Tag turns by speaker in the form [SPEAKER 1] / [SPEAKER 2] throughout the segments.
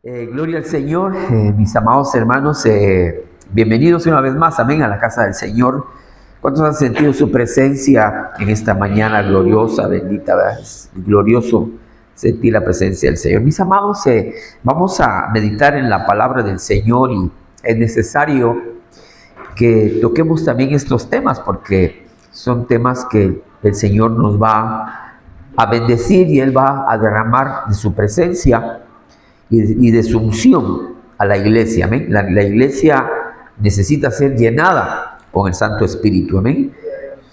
[SPEAKER 1] Gloria al Señor, mis amados hermanos, bienvenidos una vez más, amén, a la casa del Señor. ¿Cuántos han sentido su presencia en esta mañana gloriosa, bendita, ¿verdad? Es glorioso sentir la presencia del Señor. Mis amados, vamos a meditar en la palabra del Señor y es necesario que toquemos también estos temas porque son temas que el Señor nos va a bendecir y Él va a derramar de su presencia y de su unción a la iglesia, amén. La iglesia necesita ser llenada con el Santo Espíritu, amén.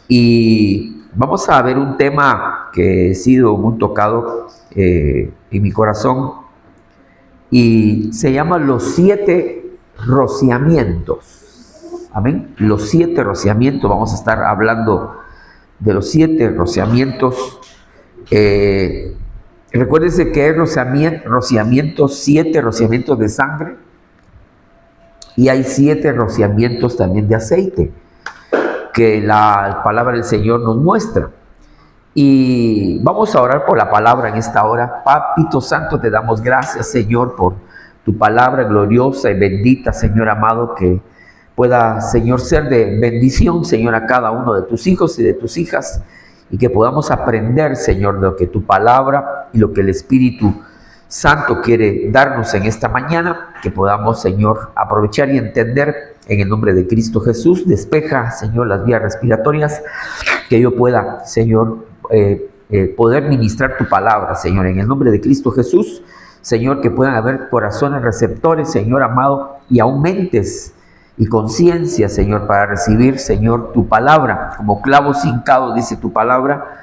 [SPEAKER 1] Y vamos a ver un tema que ha sido muy tocado en mi corazón y se llama los 7 rociamientos, amén. Los 7 rociamientos, vamos a estar hablando de los 7 rociamientos. Recuérdense que hay rociamientos, 7 rociamientos de sangre y hay 7 rociamientos también de aceite que la palabra del Señor nos muestra. Y vamos a orar por la palabra en esta hora. Papito Santo, te damos gracias, Señor, por tu palabra gloriosa y bendita, Señor amado, que pueda, Señor, ser de bendición, Señor, a cada uno de tus hijos y de tus hijas, y que podamos aprender, Señor, de lo que tu palabra y lo que el Espíritu Santo quiere darnos en esta mañana, que podamos, Señor, aprovechar y entender en el nombre de Cristo Jesús. Despeja, Señor, las vías respiratorias, que yo pueda, Señor, poder ministrar tu palabra, Señor, en el nombre de Cristo Jesús. Señor, que puedan haber corazones receptores, Señor amado, y aún mentes y conciencia, Señor, para recibir, Señor, tu palabra, como clavos hincados, dice tu palabra,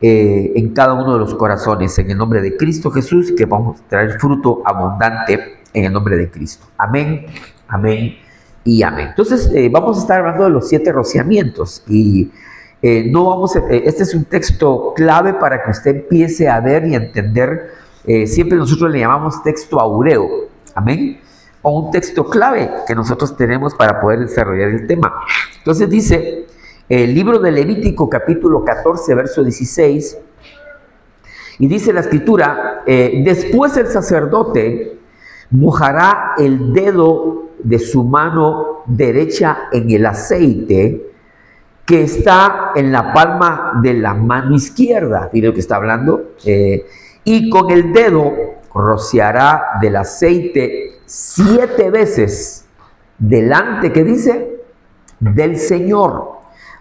[SPEAKER 1] en cada uno de los corazones, en el nombre de Cristo Jesús, que vamos a traer fruto abundante en el nombre de Cristo. Amén, amén y amén. Entonces, vamos a estar hablando de los 7 rociamientos y este es un texto clave para que usted empiece a ver y entender. Siempre nosotros le llamamos texto aureo, amén, o un texto clave que nosotros tenemos para poder desarrollar el tema. Entonces dice el libro de Levítico capítulo 14 verso 16, y dice la escritura: después el sacerdote mojará el dedo de su mano derecha en el aceite que está en la palma de la mano izquierda, mire lo que está hablando, y con el dedo rociará del aceite 7 veces delante, ¿qué dice? Del Señor.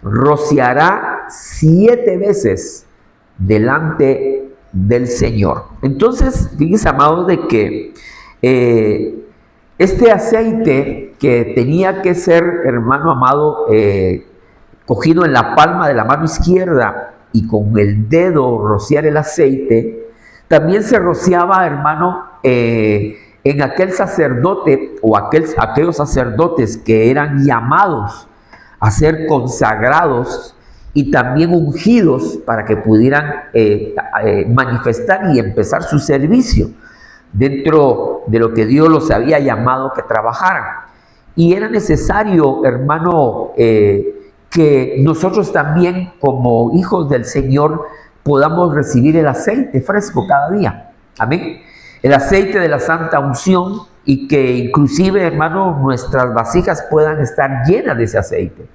[SPEAKER 1] Rociará 7 veces delante del Señor. Entonces, fíjense, amados, de que este aceite que tenía que ser, hermano amado, cogido en la palma de la mano izquierda y con el dedo rociar el aceite, también se rociaba, hermano, en aquel sacerdote o aquellos sacerdotes que eran llamados a ser consagrados y también ungidos para que pudieran manifestar y empezar su servicio dentro de lo que Dios los había llamado que trabajaran. Y era necesario, hermano, que nosotros también como hijos del Señor podamos recibir el aceite fresco cada día. Amén. El aceite de la santa unción, y que inclusive, hermano, nuestras vasijas puedan estar llenas de ese aceite.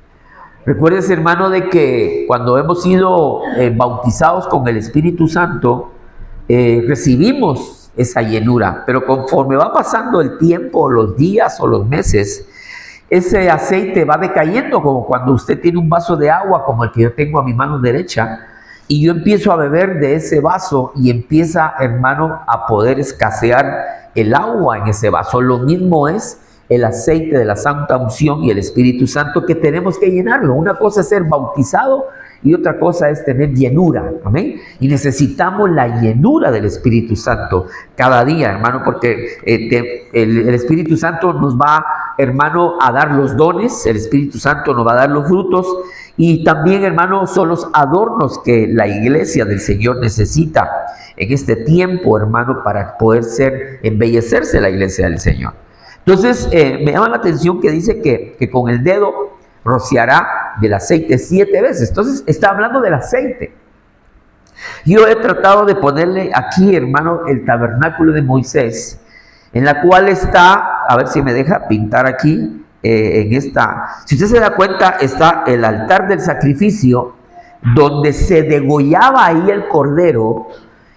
[SPEAKER 1] Recuérdese, hermano, de que cuando hemos sido bautizados con el Espíritu Santo, recibimos esa llenura, pero conforme va pasando el tiempo, los días o los meses, ese aceite va decayendo, como cuando usted tiene un vaso de agua como el que yo tengo a mi mano derecha, y yo empiezo a beber de ese vaso y empieza, hermano, a poder escasear el agua en ese vaso. Lo mismo es el aceite de la santa unción y el Espíritu Santo, que tenemos que llenarlo. Una cosa es ser bautizado y otra cosa es tener llenura, amén. Y necesitamos la llenura del Espíritu Santo cada día, hermano, porque el Espíritu Santo nos va, hermano, a dar los dones, el Espíritu Santo nos va a dar los frutos, y también, hermano, son los adornos que la iglesia del Señor necesita en este tiempo, hermano, para poder embellecerse la iglesia del Señor. Entonces, me llama la atención que dice que con el dedo rociará del aceite 7 veces. Entonces, está hablando del aceite. Yo he tratado de ponerle aquí, hermano, el tabernáculo de Moisés, en la cual está, a ver si me deja pintar aquí, en esta, si usted se da cuenta, está el altar del sacrificio, donde se degollaba ahí el cordero,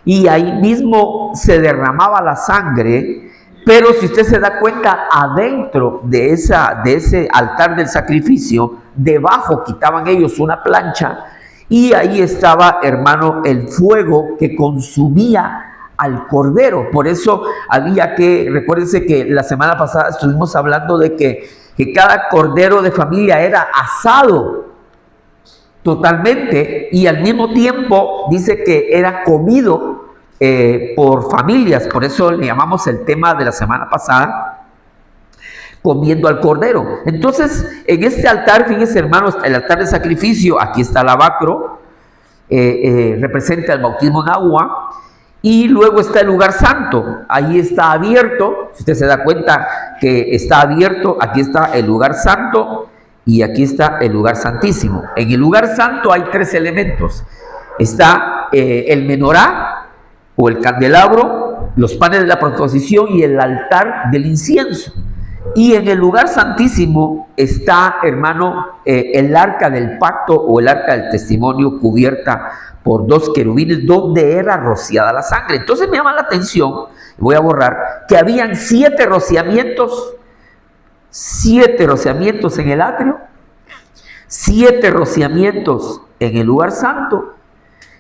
[SPEAKER 1] y ahí mismo se derramaba la sangre. Pero si usted se da cuenta, adentro de ese altar del sacrificio, debajo quitaban ellos una plancha, y ahí estaba, hermano, el fuego que consumía al cordero. Por eso había que, recuérdense que la semana pasada estuvimos hablando de que cada cordero de familia era asado totalmente, y al mismo tiempo dice que era comido por familias. Por eso le llamamos el tema de la semana pasada, comiendo al cordero. Entonces, en este altar, fíjense, hermanos, el altar de sacrificio, aquí está el lavacro, representa el bautismo en agua, y luego está el lugar santo, ahí está abierto. Si usted se da cuenta que está abierto, aquí está el lugar santo y aquí está el lugar santísimo. En el lugar santo hay tres elementos: está el menorá o el candelabro, los panes de la proposición y el altar del incienso. Y en el lugar santísimo está, hermano, el arca del pacto o el arca del testimonio, cubierta por dos querubines, donde era rociada la sangre. Entonces me llama la atención, voy a borrar, que habían 7 rociamientos en el atrio, 7 rociamientos en el lugar santo,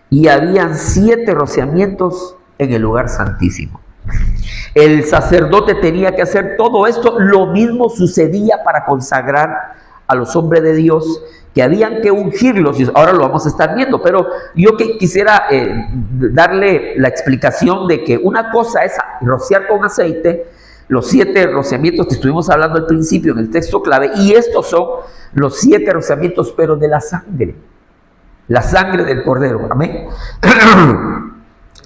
[SPEAKER 1] y habían 7 rociamientos en el lugar santísimo. El sacerdote tenía que hacer todo esto. Lo mismo sucedía para consagrar a los hombres de Dios, que habían que ungirlos, y ahora lo vamos a estar viendo. Pero yo quisiera darle la explicación de que una cosa es rociar con aceite, los 7 rociamientos que estuvimos hablando al principio en el texto clave, y estos son los 7 rociamientos, pero de la sangre del cordero. Amén.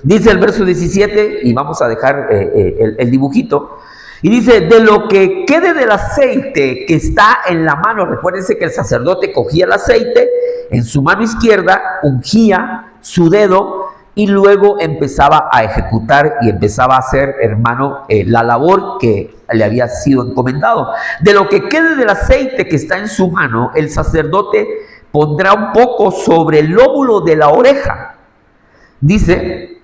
[SPEAKER 1] Dice el verso 17, y vamos a dejar el dibujito, y dice: de lo que quede del aceite que está en la mano. Recuérdense que el sacerdote cogía el aceite en su mano izquierda, ungía su dedo, y luego empezaba a ejecutar y empezaba a hacer, hermano, la labor que le había sido encomendado. De lo que quede del aceite que está en su mano, el sacerdote pondrá un poco sobre el lóbulo de la oreja. Dice: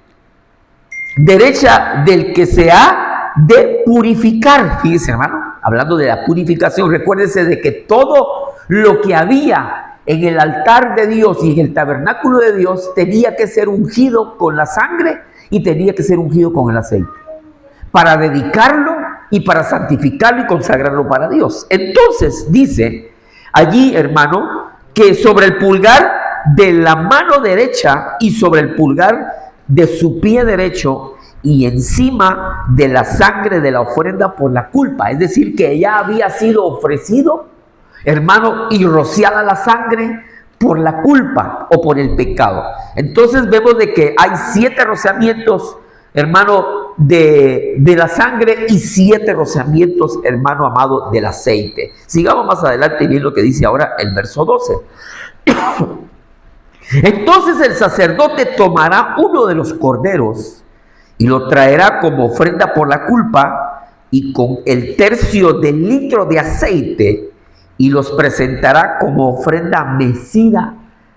[SPEAKER 1] derecha del que se ha de purificar. Fíjense, hermano, hablando de la purificación, recuérdense de que todo lo que había en el altar de Dios y en el tabernáculo de Dios tenía que ser ungido con la sangre y tenía que ser ungido con el aceite, para dedicarlo y para santificarlo y consagrarlo para Dios. Entonces dice allí, hermano, que sobre el pulgar de la mano derecha y sobre el pulgar de su pie derecho y encima de la sangre de la ofrenda por la culpa, es decir, que ya había sido ofrecido, hermano, y rociada la sangre por la culpa o por el pecado. Entonces vemos de que hay 7 rociamientos, hermano, de la sangre, y 7 rociamientos, hermano amado, del aceite. Sigamos más adelante y bien lo que dice ahora el verso 12. Entonces el sacerdote tomará uno de los corderos y lo traerá como ofrenda por la culpa, y con el tercio del litro de aceite, y los presentará como ofrenda mecida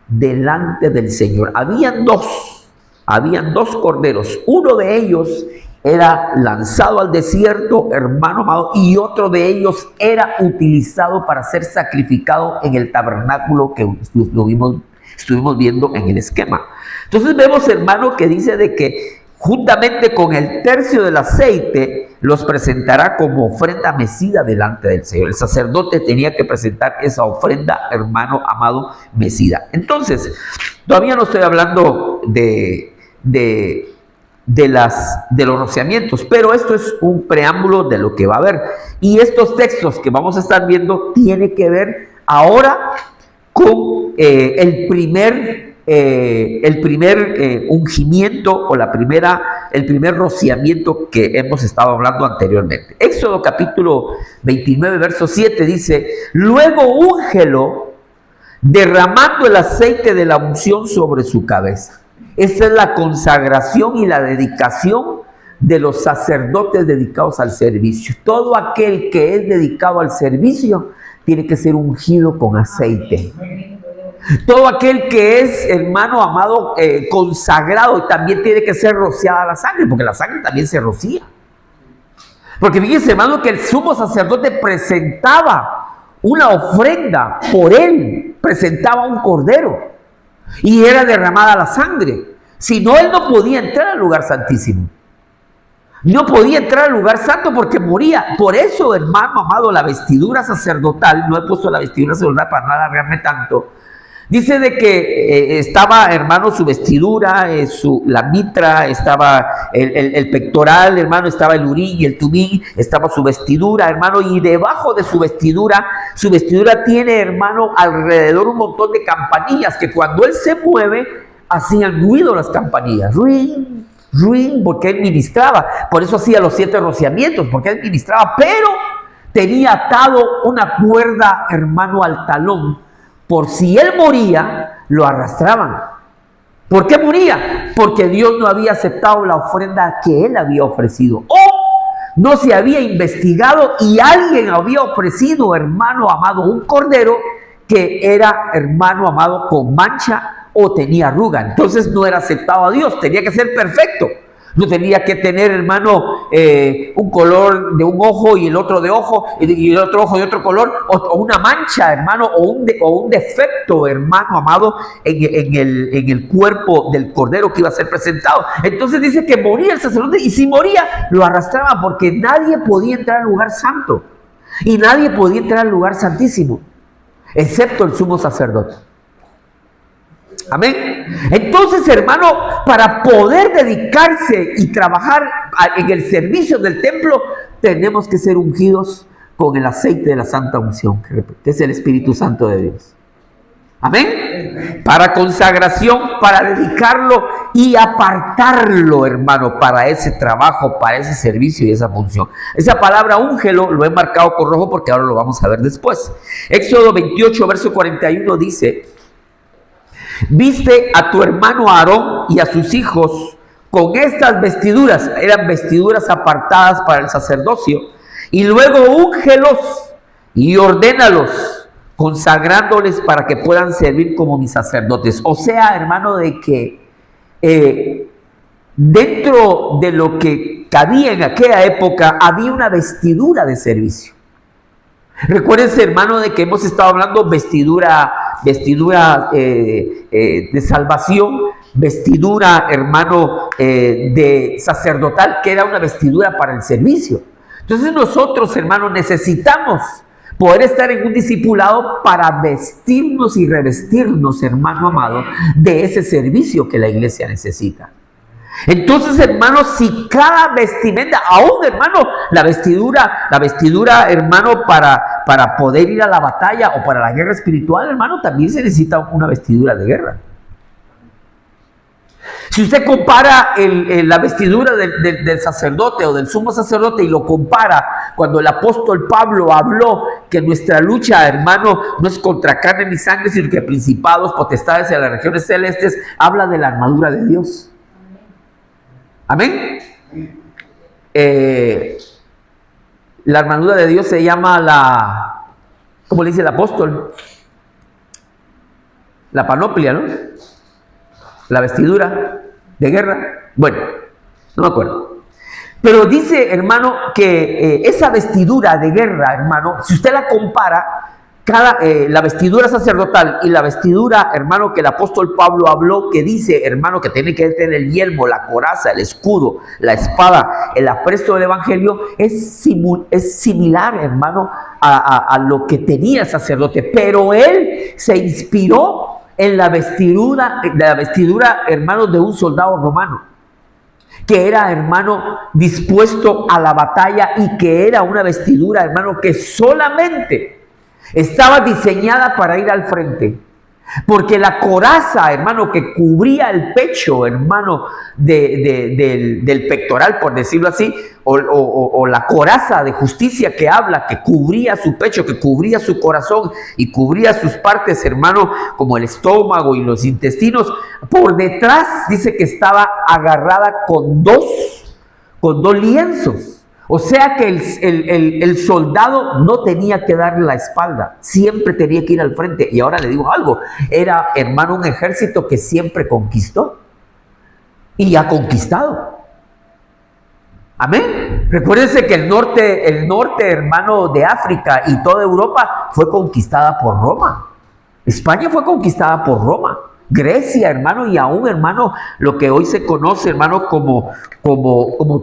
[SPEAKER 1] delante del Señor. Habían dos corderos. Uno de ellos era lanzado al desierto, hermano amado, y otro de ellos era utilizado para ser sacrificado en el tabernáculo que estuvimos viendo en el esquema. Entonces vemos, hermano, que dice de que juntamente con el tercio del aceite los presentará como ofrenda mecida delante del Señor. El sacerdote tenía que presentar esa ofrenda, hermano amado, mecida. Entonces, todavía no estoy hablando de los rociamientos, pero esto es un preámbulo de lo que va a haber. Y estos textos que vamos a estar viendo tienen que ver ahora con el primer ungimiento o el primer rociamiento que hemos estado hablando anteriormente. Éxodo capítulo 29, verso 7 dice: luego úngelo derramando el aceite de la unción sobre su cabeza. Esa es la consagración y la dedicación de los sacerdotes dedicados al servicio. Todo aquel que es dedicado al servicio tiene que ser ungido con aceite. Todo aquel que es, hermano amado, consagrado, también tiene que ser rociada la sangre, porque la sangre también se rocía. Porque fíjense, hermano, que el sumo sacerdote presentaba una ofrenda por él, presentaba un cordero y era derramada la sangre. Si no, él no podía entrar al lugar santísimo. No podía entrar al lugar santo porque moría. Por eso, hermano amado, la vestidura sacerdotal, no he puesto la vestidura sacerdotal para no alargarme tanto, dice de que estaba, hermano, su vestidura, la mitra, estaba el pectoral, hermano, estaba el urí y el tumí, estaba su vestidura, hermano, y debajo de su vestidura tiene, hermano, alrededor un montón de campanillas que cuando él se mueve, hacían ruido las campanillas, ring, ring, porque él ministraba. Por eso hacía los 7 rociamientos, porque él ministraba, pero tenía atado una cuerda, hermano, al talón. Por si él moría, lo arrastraban. ¿Por qué moría? Porque Dios no había aceptado la ofrenda que él había ofrecido. O no se había investigado y alguien había ofrecido, hermano amado, un cordero que era, hermano amado, con mancha o tenía arruga. Entonces no era aceptado a Dios, tenía que ser perfecto. No tenía que tener, hermano, un color de un ojo y el otro de ojo, y el otro ojo de otro color, o una mancha, hermano, o un defecto, hermano amado, en el cuerpo del cordero que iba a ser presentado. Entonces dice que moría el sacerdote, y si moría, lo arrastraba, porque nadie podía entrar al lugar santo, y nadie podía entrar al lugar santísimo, excepto el sumo sacerdote. Amén. Entonces, hermano, para poder dedicarse y trabajar en el servicio del templo, tenemos que ser ungidos con el aceite de la santa unción, que es el Espíritu Santo de Dios. Amén. Para consagración, para dedicarlo y apartarlo, hermano, para ese trabajo, para ese servicio y esa función. Esa palabra úngelo lo he marcado con rojo porque ahora lo vamos a ver después. Éxodo 28, verso 41 dice: viste a tu hermano Aarón y a sus hijos con estas vestiduras, eran vestiduras apartadas para el sacerdocio, y luego úngelos y ordénalos, consagrándoles para que puedan servir como mis sacerdotes. O sea, hermano, de que dentro de lo que cabía en aquella época había una vestidura de servicio. Recuérdense, hermano, de que hemos estado hablando vestidura de salvación, vestidura, hermano, de sacerdotal, que era una vestidura para el servicio. Entonces nosotros, hermano, necesitamos poder estar en un discipulado para vestirnos y revestirnos, hermano amado, de ese servicio que la iglesia necesita. Entonces, hermano, si cada vestimenta, aún, hermano, la vestidura, hermano, para poder ir a la batalla o para la guerra espiritual, hermano, también se necesita una vestidura de guerra. Si usted compara la vestidura del sacerdote o del sumo sacerdote y lo compara cuando el apóstol Pablo habló que nuestra lucha, hermano, no es contra carne ni sangre, sino que principados, potestades en las regiones celestes, habla de la armadura de Dios. Amén. La armadura de Dios se llama ¿cómo le dice el apóstol? La panoplia, ¿no? La vestidura de guerra. Bueno, no me acuerdo. Pero dice, hermano, que esa vestidura de guerra, hermano, si usted la compara, la vestidura sacerdotal y la vestidura, hermano, que el apóstol Pablo habló, que dice, hermano, que tiene que tener el yelmo, la coraza, el escudo, la espada, el apresto del evangelio, es similar, hermano, a lo que tenía el sacerdote. Pero él se inspiró en la vestidura, hermano, de un soldado romano, que era, hermano, dispuesto a la batalla, y que era una vestidura, hermano, que solamente estaba diseñada para ir al frente, porque la coraza, hermano, que cubría el pecho, hermano, del pectoral, por decirlo así, o la coraza de justicia que habla, que cubría su pecho, que cubría su corazón y cubría sus partes, hermano, como el estómago y los intestinos, por detrás dice que estaba agarrada con con 2 lienzos. O sea que el soldado no tenía que darle la espalda, siempre tenía que ir al frente. Y ahora le digo algo, era, hermano, un ejército que siempre conquistó y ha conquistado. Amén. Recuérdense que el norte, hermano, de África y toda Europa fue conquistada por Roma. España fue conquistada por Roma. Grecia, hermano, y aún, hermano, lo que hoy se conoce, hermano, como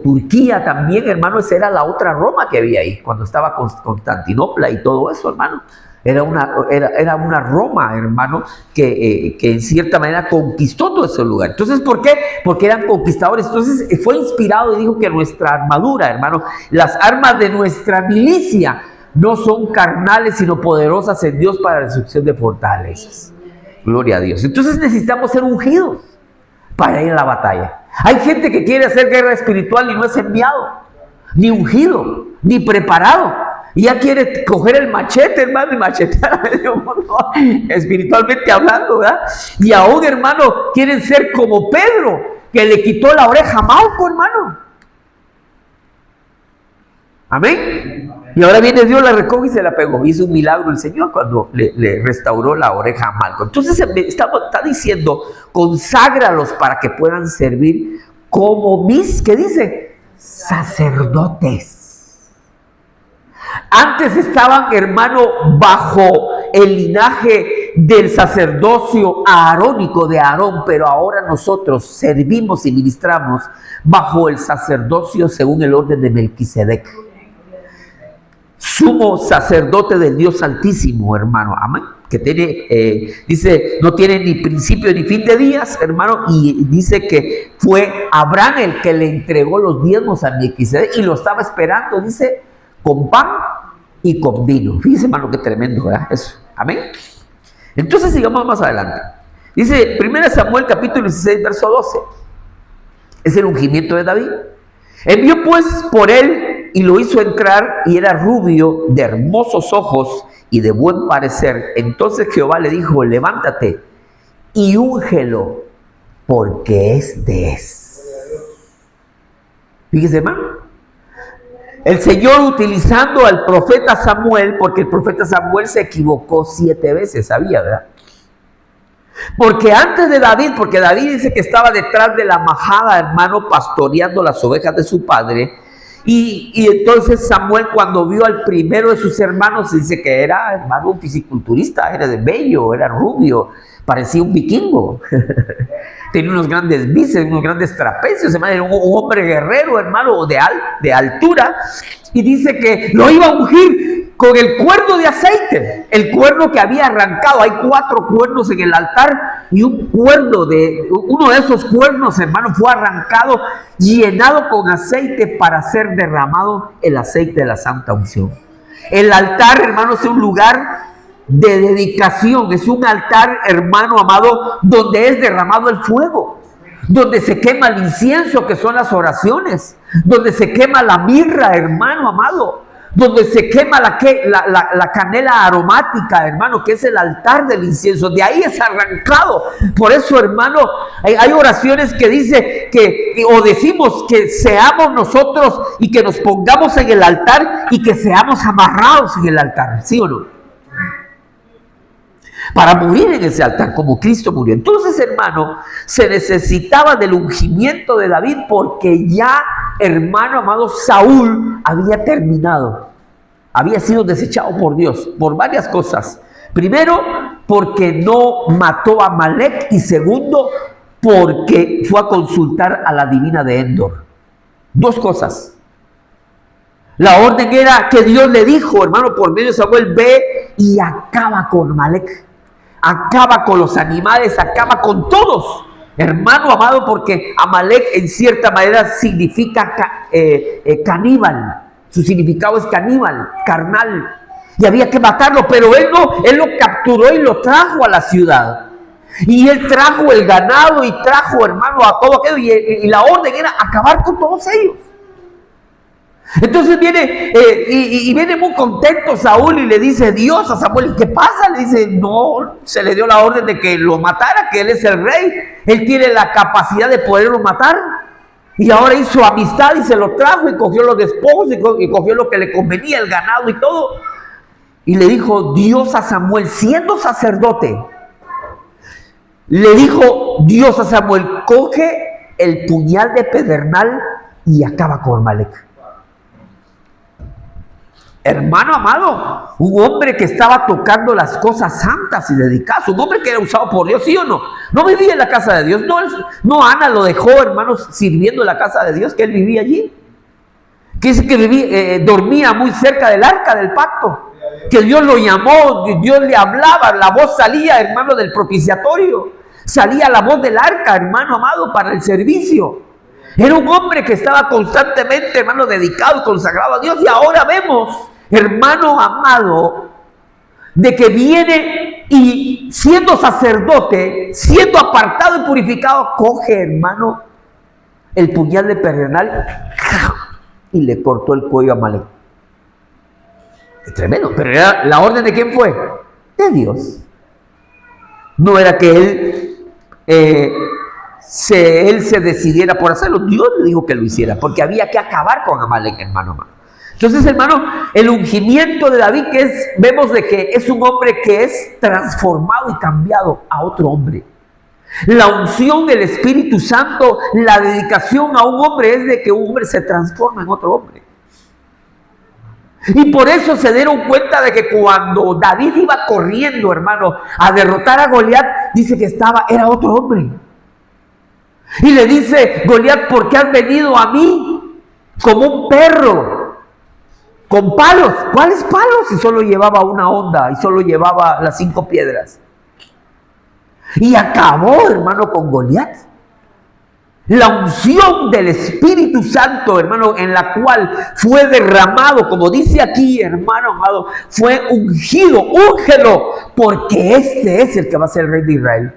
[SPEAKER 1] Turquía también, hermano, esa era la otra Roma que había ahí, cuando estaba Constantinopla y todo eso, hermano. Era una Roma, hermano, que en cierta manera conquistó todo ese lugar. Entonces, ¿por qué? Porque eran conquistadores. Entonces, fue inspirado y dijo que nuestra armadura, hermano, las armas de nuestra milicia no son carnales, sino poderosas en Dios para la destrucción de fortalezas. Gloria a Dios. Entonces necesitamos ser ungidos para ir a la batalla. Hay gente que quiere hacer guerra espiritual y no es enviado, ni ungido, ni preparado. Y ya quiere coger el machete, hermano, y machetear a medio mundo, espiritualmente hablando, ¿verdad? Y aún, hermano, quieren ser como Pedro, que le quitó la oreja a Malco, hermano. Amén. Y ahora viene Dios, la recoge y se la pegó. Hizo un milagro el Señor cuando le restauró la oreja a Malco. Entonces está diciendo, conságralos para que puedan servir como mis, ¿qué dice? Sacerdotes. Antes estaban, hermano, bajo el linaje del sacerdocio arónico de Aarón, pero ahora nosotros servimos y ministramos bajo el sacerdocio según el orden de Melquisedec. Sumo sacerdote del Dios Altísimo, hermano, amén, que tiene, dice, no tiene ni principio ni fin de días, hermano, y dice que fue Abraham el que le entregó los diezmos a Melquisedec y lo estaba esperando, dice, con pan y con vino. Fíjese, hermano, qué tremendo, ¿verdad? Eso, amén. Entonces sigamos más adelante. Dice 1 Samuel capítulo 16, verso 12. Es el ungimiento de David. Envió pues por él y lo hizo entrar, y era rubio, de hermosos ojos y de buen parecer. Entonces Jehová le dijo, levántate y úngelo, porque este es. Fíjese, hermano. El Señor utilizando al profeta Samuel, porque el profeta Samuel se equivocó 7 veces, ¿sabía, verdad? Porque antes de David, porque David dice que estaba detrás de la majada, hermano, pastoreando las ovejas de su padre. Y entonces Samuel, cuando vio al primero de sus hermanos, dice que era, hermano, un fisiculturista, era de bello, era rubio, parecía un vikingo. Tenía unos grandes bíceps, unos grandes trapecios, hermano, era un hombre guerrero, hermano, de altura. Y dice que lo iba a ungir con el cuerno de aceite, el cuerno que había arrancado. Hay 4 cuernos en el altar y uno de esos cuernos, hermano, fue arrancado, llenado con aceite para ser derramado el aceite de la santa unción. El altar, hermano, es un lugar de dedicación, es un altar, hermano amado, donde es derramado el fuego, donde se quema el incienso, que son las oraciones, donde se quema la mirra, hermano amado, donde se quema la canela aromática, hermano, que es el altar del incienso. De ahí es arrancado. Por eso, hermano, hay oraciones que dice o decimos que seamos nosotros y que nos pongamos en el altar y que seamos amarrados en el altar, ¿sí o no? Para morir en ese altar como Cristo murió. Entonces, hermano, se necesitaba del ungimiento de David, porque ya, hermano amado, Saúl había terminado, había sido desechado por Dios por varias cosas. Primero, porque no mató a Amalek, y segundo, porque fue a consultar a la divina de Endor. 2 cosas. La orden era que Dios le dijo, hermano, por medio de Samuel, ve y acaba con Amalek. Acaba con los animales, acaba con todos, hermano amado, porque Amalek en cierta manera significa caníbal. Su significado es caníbal, carnal, y había que matarlo, pero él lo capturó y lo trajo a la ciudad. Y él trajo el ganado y trajo, hermano, a todo aquello, y la orden era acabar con todos ellos. Entonces viene muy contento Saúl y le dice Dios a Samuel, ¿qué pasa? Le dice, no, se le dio la orden de que lo matara, que él es el rey, él tiene la capacidad de poderlo matar. Y ahora hizo amistad y se lo trajo y cogió los despojos y cogió lo que le convenía, el ganado y todo. Y le dijo Dios a Samuel, siendo sacerdote, le dijo Dios a Samuel, coge el puñal de pedernal y acaba con Amalek. Hermano amado, un hombre que estaba tocando las cosas santas y dedicadas, un hombre que era usado por Dios, ¿sí o no? No vivía en la casa de Dios, no Ana lo dejó, hermanos, sirviendo en la casa de Dios, que él vivía allí. Que dice que dormía muy cerca del arca del pacto, que Dios lo llamó, Dios le hablaba, la voz salía, hermano, del propiciatorio, salía la voz del arca, hermano amado, para el servicio. Era un hombre que estaba constantemente, hermano, dedicado y consagrado a Dios. Y ahora vemos, hermano amado, de que viene y siendo sacerdote, siendo apartado y purificado, coge, hermano, el puñal de pedernal y le cortó el cuello a Amalek. Es tremendo, pero era la orden de quién fue, de Dios. No era que él se decidiera por hacerlo. Dios le dijo que lo hiciera, porque había que acabar con Amalek, hermano. Entonces, hermano, el ungimiento de David, vemos de que es un hombre que es transformado y cambiado a otro hombre. La unción del Espíritu Santo, la dedicación a un hombre es de que un hombre se transforma en otro hombre. Y por eso se dieron cuenta de que cuando David iba corriendo, hermano, a derrotar a Goliat, dice que era otro hombre. Y le dice, Goliat, ¿por qué has venido a mí como un perro? Con palos. ¿Cuáles palos? Si solo llevaba una honda y solo llevaba las 5 piedras. Y acabó, hermano, con Goliat. La unción del Espíritu Santo, hermano, en la cual fue derramado, como dice aquí, hermano amado, fue ungido, úngelo, porque este es el que va a ser el rey de Israel.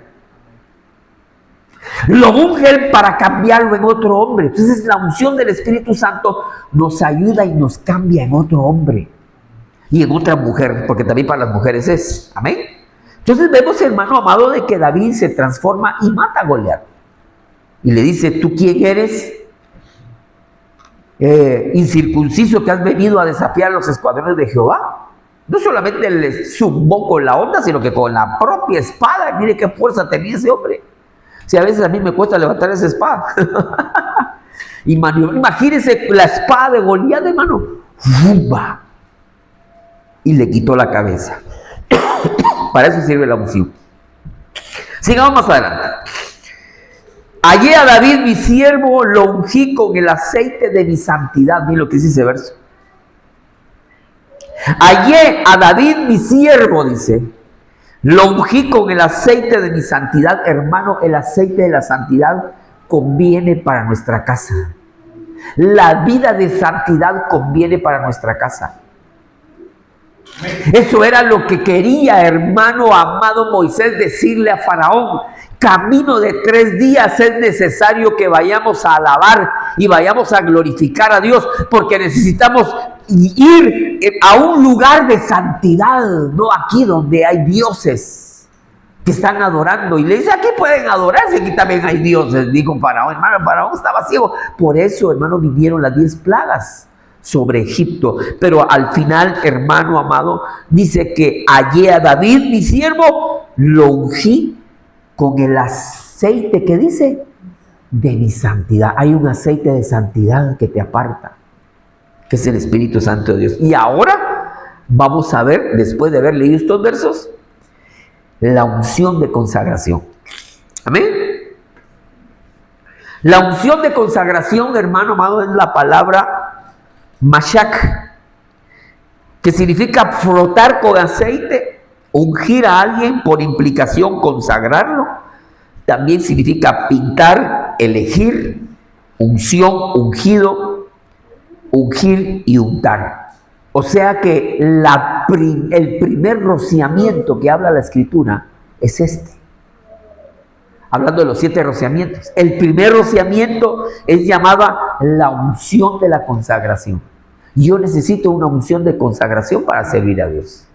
[SPEAKER 1] Lo ungen para cambiarlo en otro hombre. Entonces la unción del Espíritu Santo nos ayuda y nos cambia en otro hombre y en otra mujer, porque también para las mujeres es. Amén. Entonces vemos, hermano amado, de que David se transforma y mata a Goliat. Y le dice, ¿tú quién eres? Incircunciso, que has venido a desafiar los escuadrones de Jehová. No solamente le zumbó con la onda, sino que con la propia espada. Mire qué fuerza tenía ese hombre. Si a veces a mí me cuesta levantar esa espada. Imagínense la espada de Goliat, hermano. ¡Bumba! Y le quitó la cabeza. Para eso sirve la unción. Sigamos más adelante. Hallé a David mi siervo, lo ungí con el aceite de mi santidad. Miren lo que dice ese verso. Hallé a David mi siervo, dice, lo ungí con el aceite de mi santidad. Hermano, el aceite de la santidad conviene para nuestra casa. La vida de santidad conviene para nuestra casa. Eso era lo que quería, hermano amado, Moisés decirle a Faraón. Camino de 3 días es necesario que vayamos a alabar y vayamos a glorificar a Dios, porque necesitamos ir a un lugar de santidad, no aquí donde hay dioses que están adorando. Y le dice, aquí pueden adorarse, aquí también hay dioses, dijo Faraón. Hermano, Faraón estaba ciego. Por eso, hermano, vinieron las 10 plagas sobre Egipto. Pero al final, hermano amado, dice que hallé a David mi siervo, lo ungí con el aceite, que dice, de mi santidad. Hay un aceite de santidad que te aparta, que es el Espíritu Santo de Dios. Y ahora vamos a ver, después de haber leído estos versos, la unción de consagración. Amén. La unción de consagración, hermano amado, es la palabra mashak, que significa frotar con aceite, ungir a alguien, por implicación consagrarlo. También significa pintar, elegir, unción, ungido, ungir y untar. O sea que el primer rociamiento que habla la Escritura es este. Hablando de los 7 rociamientos. El primer rociamiento es llamada la unción de la consagración. Yo necesito una unción de consagración para servir a Dios.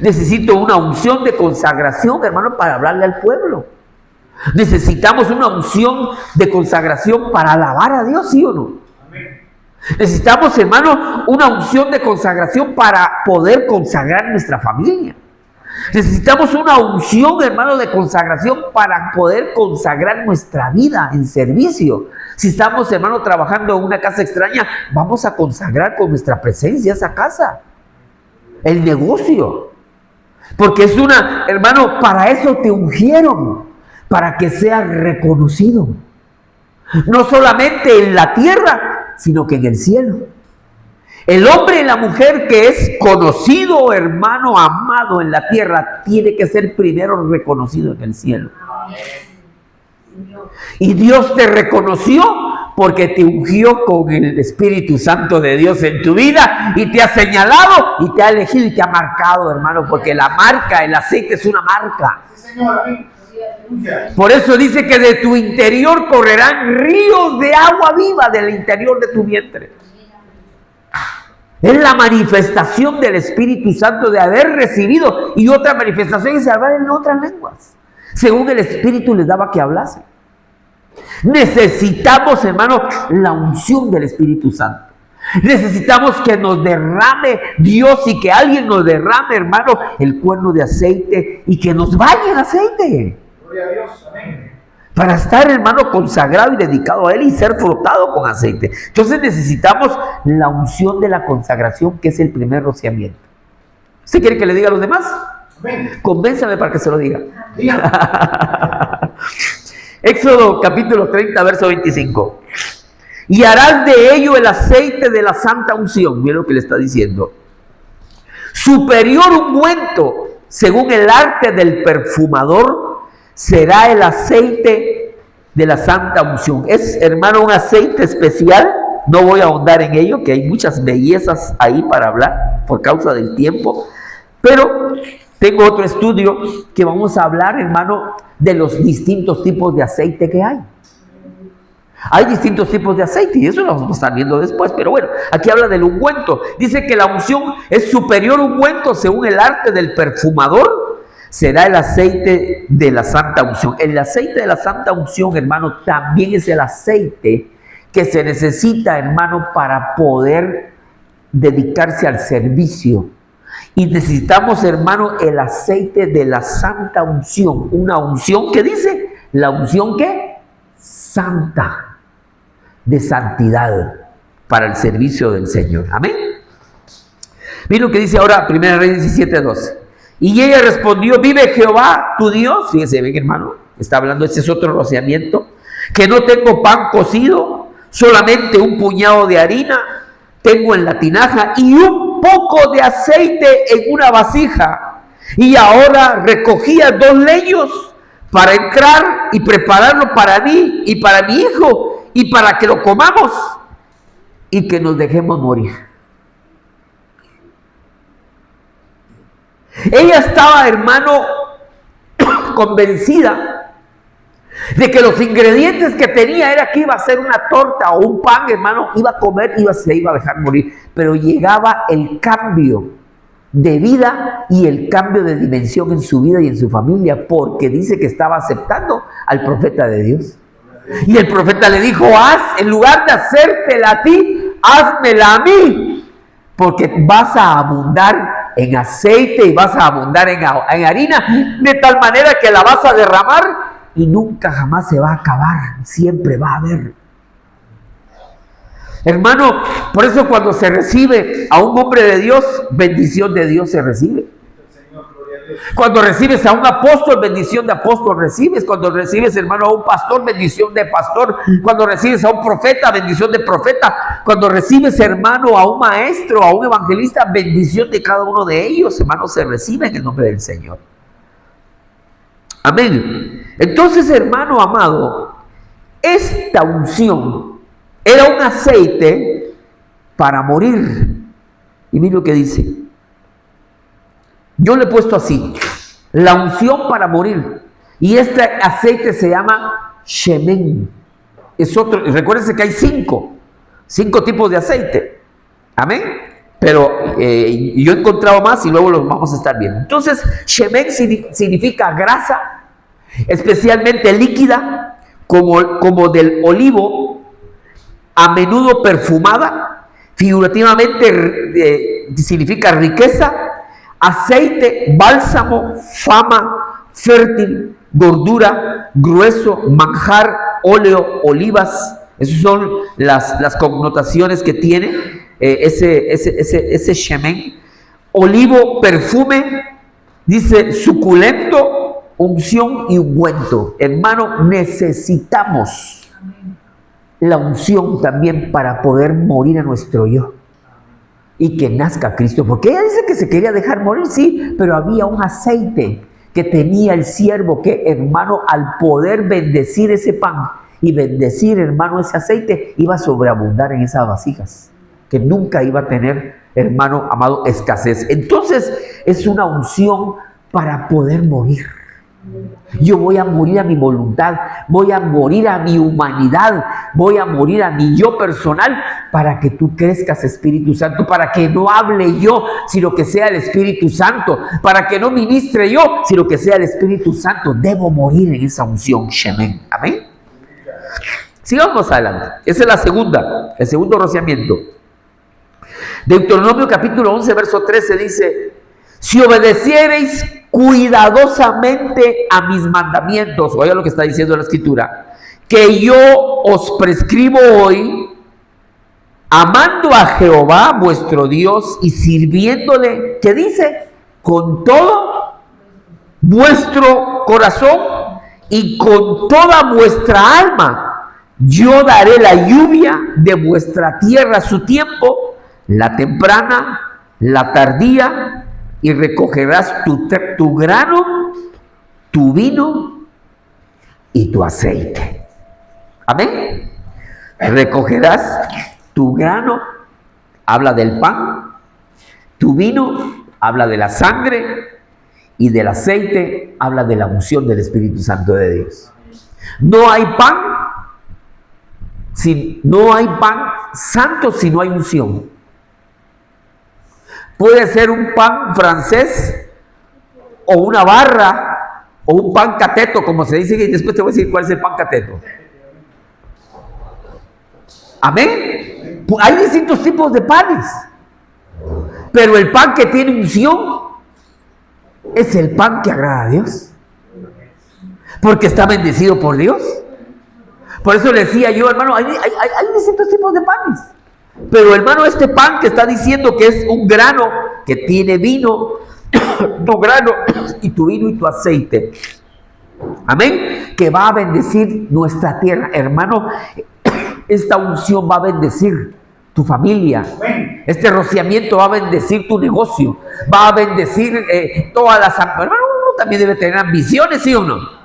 [SPEAKER 1] Necesito una unción de consagración, hermano, para hablarle al pueblo. Necesitamos una unción de consagración para alabar a Dios, ¿sí o no? Amén. Necesitamos, hermano, una unción de consagración para poder consagrar nuestra familia. Necesitamos una unción, hermano, de consagración para poder consagrar nuestra vida en servicio. Si estamos, hermano, trabajando en una casa extraña, vamos a consagrar con nuestra presencia esa casa, el negocio. Porque es una, hermano, para eso te ungieron, para que seas reconocido. No solamente en la tierra, sino que en el cielo. El hombre y la mujer que es conocido, hermano, amado en la tierra, tiene que ser primero reconocido en el cielo. Y Dios te reconoció porque te ungió con el Espíritu Santo de Dios en tu vida y te ha señalado y te ha elegido y te ha marcado, hermano, porque la marca, el aceite es una marca. Por eso dice que de tu interior correrán ríos de agua viva del interior de tu vientre. Es la manifestación del Espíritu Santo de haber recibido, y otra manifestación es hablar en otras lenguas, según el Espíritu les daba que hablase. Necesitamos, hermano, la unción del Espíritu Santo. Necesitamos que nos derrame Dios y que alguien nos derrame, hermano, el cuerno de aceite y que nos bañe el aceite. Gloria a Dios, amén. Para estar, hermano, consagrado y dedicado a Él y ser frotado con aceite. Entonces necesitamos la unción de la consagración, que es el primer rociamiento. ¿Usted quiere que le diga a los demás? Amén. Convénzame para que se lo diga. Éxodo capítulo 30, verso 25. Y harás de ello el aceite de la santa unción. Mira lo que le está diciendo. Superior ungüento, según el arte del perfumador, será el aceite de la santa unción. Es, hermano, un aceite especial. No voy a ahondar en ello, que hay muchas bellezas ahí para hablar por causa del tiempo. Pero tengo otro estudio que vamos a hablar, hermano, de los distintos tipos de aceite que hay. Hay distintos tipos de aceite y eso lo vamos a estar viendo después, pero bueno, aquí habla del ungüento. Dice que la unción es superior ungüento según el arte del perfumador, será el aceite de la santa unción. El aceite de la santa unción, hermano, también es el aceite que se necesita, hermano, para poder dedicarse al servicio. Y necesitamos, hermano, el aceite de la santa unción. Una unción que dice, la unción ¿qué? Santa, de santidad para el servicio del Señor. Amén. Mira lo que dice ahora 1 Reyes 17:12. Y ella respondió, vive Jehová tu Dios. Fíjense, ven, hermano, está hablando, este es otro rociamiento, que no tengo pan cocido, solamente un puñado de harina tengo en la tinaja y un poco de aceite en una vasija. Y ahora recogía 2 leños para entrar y prepararlo para mí y para mi hijo y para que lo comamos y que nos dejemos morir. Ella estaba, hermano, convencida de que los ingredientes que tenía era que iba a hacer una torta o un pan, hermano, iba a comer, se iba a dejar morir. Pero llegaba el cambio de vida y el cambio de dimensión en su vida y en su familia, porque dice que estaba aceptando al profeta de Dios. Y el profeta le dijo, en lugar de hacértela a ti, házmela a mí, porque vas a abundar en aceite y vas a abundar en harina, de tal manera que la vas a derramar y nunca jamás se va a acabar, siempre va a haber. Hermano, por eso cuando se recibe a un hombre de Dios, bendición de Dios se recibe. Cuando recibes a un apóstol, bendición de apóstol recibes. Cuando recibes, hermano, a un pastor, bendición de pastor. Cuando recibes a un profeta, bendición de profeta. Cuando recibes, hermano, a un maestro, a un evangelista, bendición de cada uno de ellos, hermano, se recibe en el nombre del Señor. Amén. Entonces, hermano amado, esta unción era un aceite para morir. Y mira lo que dice. Yo le he puesto así, la unción para morir. Y este aceite se llama Shemen. Es otro, recuérdense que hay 5 tipos de aceite. Amén. Pero yo he encontrado más y luego los vamos a estar viendo. Entonces, Shemen significa grasa. especialmente líquida, como del olivo, a menudo perfumada, figurativamente significa riqueza, aceite, bálsamo, fama, fértil, gordura, grueso, manjar, óleo, olivas. Esas son las connotaciones que tiene ese shemen. Olivo, perfume, dice suculento, unción y ungüento. Hermano, necesitamos la unción también para poder morir a nuestro yo y que nazca Cristo, porque ella dice que se quería dejar morir, sí, pero había un aceite que tenía el siervo que, hermano, al poder bendecir ese pan y bendecir, hermano, ese aceite, iba a sobreabundar en esas vasijas, que nunca iba a tener, hermano amado, escasez. Entonces es una unción para poder morir. Yo voy a morir a mi voluntad, voy a morir a mi humanidad, voy a morir a mi yo personal para que tú crezcas, Espíritu Santo, para que no hable yo, sino que sea el Espíritu Santo, para que no ministre yo, sino que sea el Espíritu Santo. Debo morir en esa unción, Shemen. Amén. Sigamos adelante. Esa es el segundo rociamiento. Deuteronomio capítulo 11, verso 13 dice: si obedeciereis cuidadosamente a mis mandamientos, oiga lo que está diciendo la Escritura, que yo os prescribo hoy, amando a Jehová vuestro Dios y sirviéndole, ¿qué dice? Con todo vuestro corazón y con toda vuestra alma, yo daré la lluvia de vuestra tierra a su tiempo, la temprana, la tardía, y recogerás tu grano, tu vino y tu aceite. Amén. Recogerás tu grano, habla del pan, tu vino, habla de la sangre, y del aceite, habla de la unción del Espíritu Santo de Dios. No hay pan santo si no hay unción. Puede ser un pan francés o una barra o un pan cateto, como se dice, y después te voy a decir cuál es el pan cateto. Amén. Hay distintos tipos de panes, pero el pan que tiene unción es el pan que agrada a Dios, porque está bendecido por Dios. Por eso le decía yo, hermano, hay distintos tipos de panes. Pero hermano, este pan que está diciendo que es un grano que tiene vino, tu grano y tu vino y tu aceite. Amén. Que va a bendecir nuestra tierra. Hermano, esta unción va a bendecir tu familia. Este rociamiento va a bendecir tu negocio. Va a bendecir todas las... Hermano, uno también debe tener ambiciones, ¿sí o no?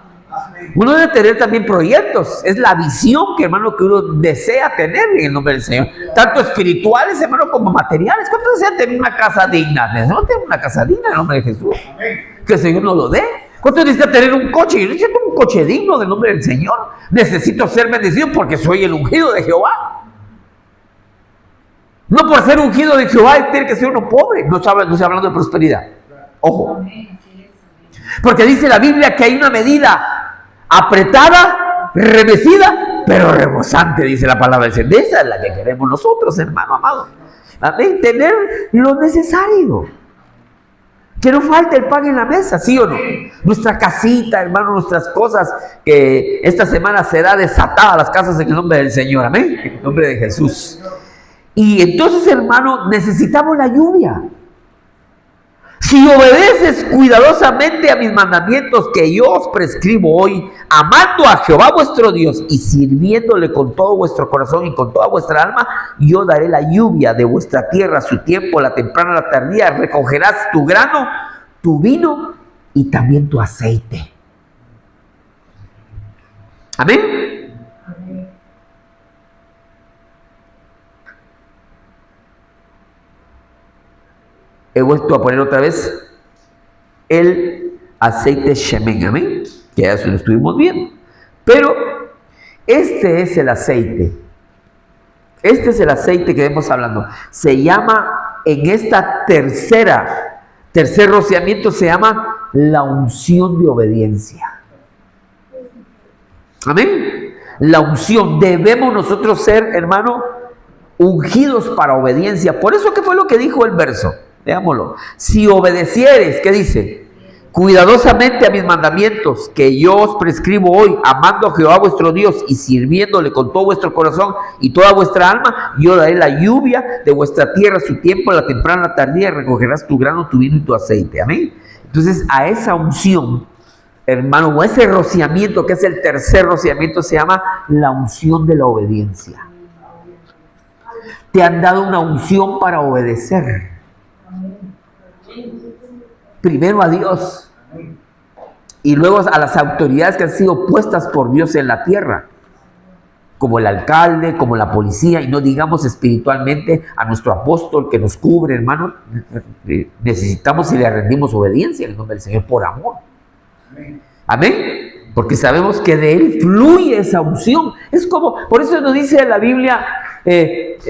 [SPEAKER 1] Uno debe tener también proyectos. Es la visión que, hermano, que uno desea tener en el nombre del Señor. Tanto espirituales, hermano, como materiales. ¿Cuánto desean tener una casa digna? Necesito tener una casa digna en el nombre de Jesús. Que el Señor nos lo dé. ¿Cuánto necesita tener un coche? Yo necesito un coche digno del nombre del Señor. Necesito ser bendecido porque soy el ungido de Jehová. No por ser ungido de Jehová tiene que ser uno pobre. No estoy hablando de prosperidad. Ojo. Porque dice la Biblia que hay una medida apretada, remecida, pero rebosante, dice la palabra del Señor. Esa es la que queremos nosotros, hermano amado. Amén. Tener lo necesario. Que no falte el pan en la mesa, ¿sí o no? Nuestra casita, hermano, nuestras cosas, que esta semana será desatada las casas en el nombre del Señor. Amén. En el nombre de Jesús. Y entonces, hermano, necesitamos la lluvia. Si obedeces cuidadosamente a mis mandamientos que yo os prescribo hoy, amando a Jehová vuestro Dios y sirviéndole con todo vuestro corazón y con toda vuestra alma, yo daré la lluvia de vuestra tierra a su tiempo, la temprana, la tardía, recogerás tu grano, tu vino y también tu aceite. Amén. He vuelto a poner otra vez el aceite Shemen, amén, que ya eso lo estuvimos viendo. Pero este es el aceite que hemos hablando. Se llama, en esta tercer rociamiento, se llama la unción de obediencia. Amén. La unción. Debemos nosotros ser, hermano, ungidos para obediencia. Por eso, ¿qué fue lo que dijo el verso? Veámoslo. Si obedecieres, ¿qué dice? Cuidadosamente a mis mandamientos que yo os prescribo hoy, amando a Jehová vuestro Dios y sirviéndole con todo vuestro corazón y toda vuestra alma, yo daré la lluvia de vuestra tierra a su tiempo, a la temprana, a la tardía, recogerás tu grano, tu vino y tu aceite. Amén. Entonces, a esa unción, hermano, o ese rociamiento, que es el tercer rociamiento, se llama la unción de la obediencia. Te han dado una unción para obedecer. Primero a Dios y luego a las autoridades que han sido puestas por Dios en la tierra, como el alcalde, como la policía, y no digamos espiritualmente a nuestro apóstol que nos cubre, hermano. Necesitamos y le rendimos obediencia en el nombre del Señor por amor. Amén. Porque sabemos que de Él fluye esa unción. Es como, por eso nos dice la Biblia,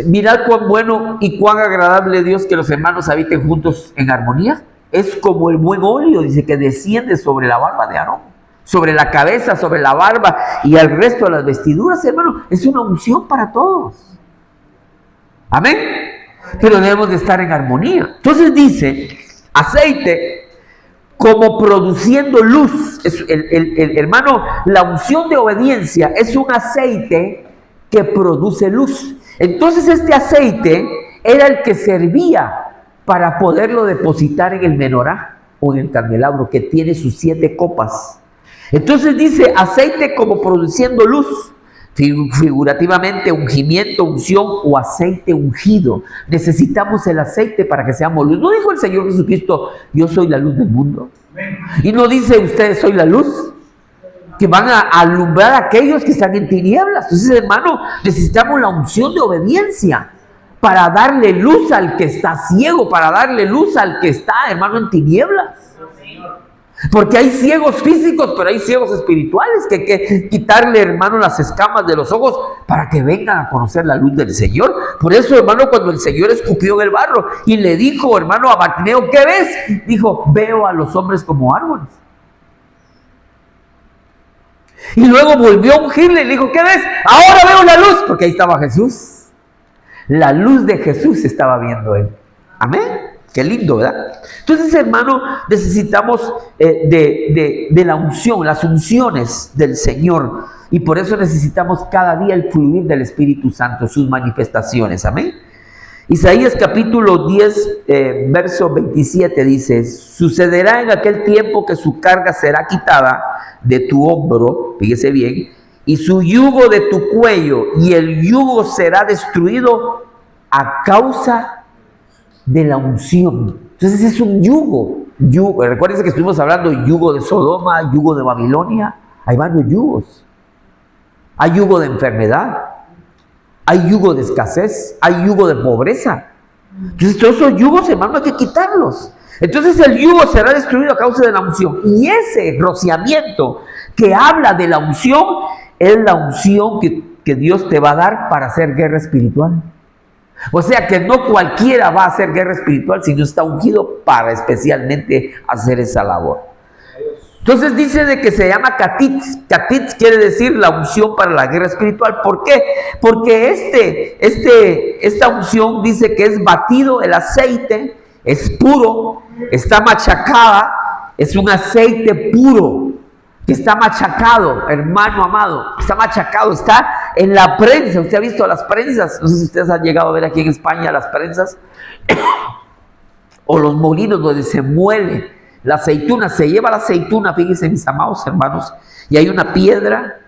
[SPEAKER 1] mirad cuán bueno y cuán agradable Dios que los hermanos habiten juntos en armonía. Es como el buen óleo, dice, que desciende sobre la barba de Aarón, sobre la cabeza, sobre la barba y el resto de las vestiduras, hermano. Es una unción para todos. Amén. Pero debemos de estar en armonía. Entonces dice, aceite como produciendo luz. Hermano, la unción de obediencia es un aceite que produce luz. Entonces este aceite era el que servía para poderlo depositar en el menorá o en el candelabro, que tiene sus 7 copas. Entonces dice, aceite como produciendo luz, figurativamente ungimiento, unción o aceite ungido. Necesitamos el aceite para que seamos luz. ¿No dijo el Señor Jesucristo, yo soy la luz del mundo? Y no dice, ustedes soy la luz, que van a alumbrar a aquellos que están en tinieblas. Entonces, hermano, necesitamos la unción de obediencia para darle luz al que está ciego, para darle luz al que está, hermano, en tinieblas. Porque hay ciegos físicos, pero hay ciegos espirituales que hay que quitarle, hermano, las escamas de los ojos para que vengan a conocer la luz del Señor. Por eso, hermano, cuando el Señor escupió en el barro y le dijo, hermano, a Bartimeo, ¿qué ves? Dijo, veo a los hombres como árboles. Y luego volvió a ungirle y le dijo, ¿qué ves? Ahora veo la luz, porque ahí estaba Jesús. La luz de Jesús estaba viendo él. Amén. Qué lindo, ¿verdad? Entonces, hermano, necesitamos de la unción, las unciones del Señor. Y por eso necesitamos cada día el fluir del Espíritu Santo, sus manifestaciones. Amén. Isaías capítulo 10, verso 27 dice, sucederá en aquel tiempo que su carga será quitada de tu hombro, fíjese bien, y su yugo de tu cuello, y el yugo será destruido a causa de la unción. Entonces es un yugo. Recuérdense que estuvimos hablando de yugo de Sodoma, yugo de Babilonia. Hay varios yugos. Hay yugo de enfermedad, hay yugo de escasez, hay yugo de pobreza. Entonces todos esos yugos, hermano, hay que quitarlos. Entonces el yugo será destruido a causa de la unción. Y ese rociamiento que habla de la unción es la unción que Dios te va a dar para hacer guerra espiritual. O sea que no cualquiera va a hacer guerra espiritual, sino está ungido para especialmente hacer esa labor. Entonces dice de que se llama Katitz. Katitz quiere decir la unción para la guerra espiritual. ¿Por qué? Porque esta unción dice que es batido el aceite, es puro, está machacada, es un aceite puro que está machacado, hermano amado, está machacado, está en la prensa. Usted ha visto las prensas, no sé si ustedes han llegado a ver aquí en España las prensas o los molinos donde se muele la aceituna. Se lleva la aceituna, fíjense mis amados hermanos, y hay una piedra,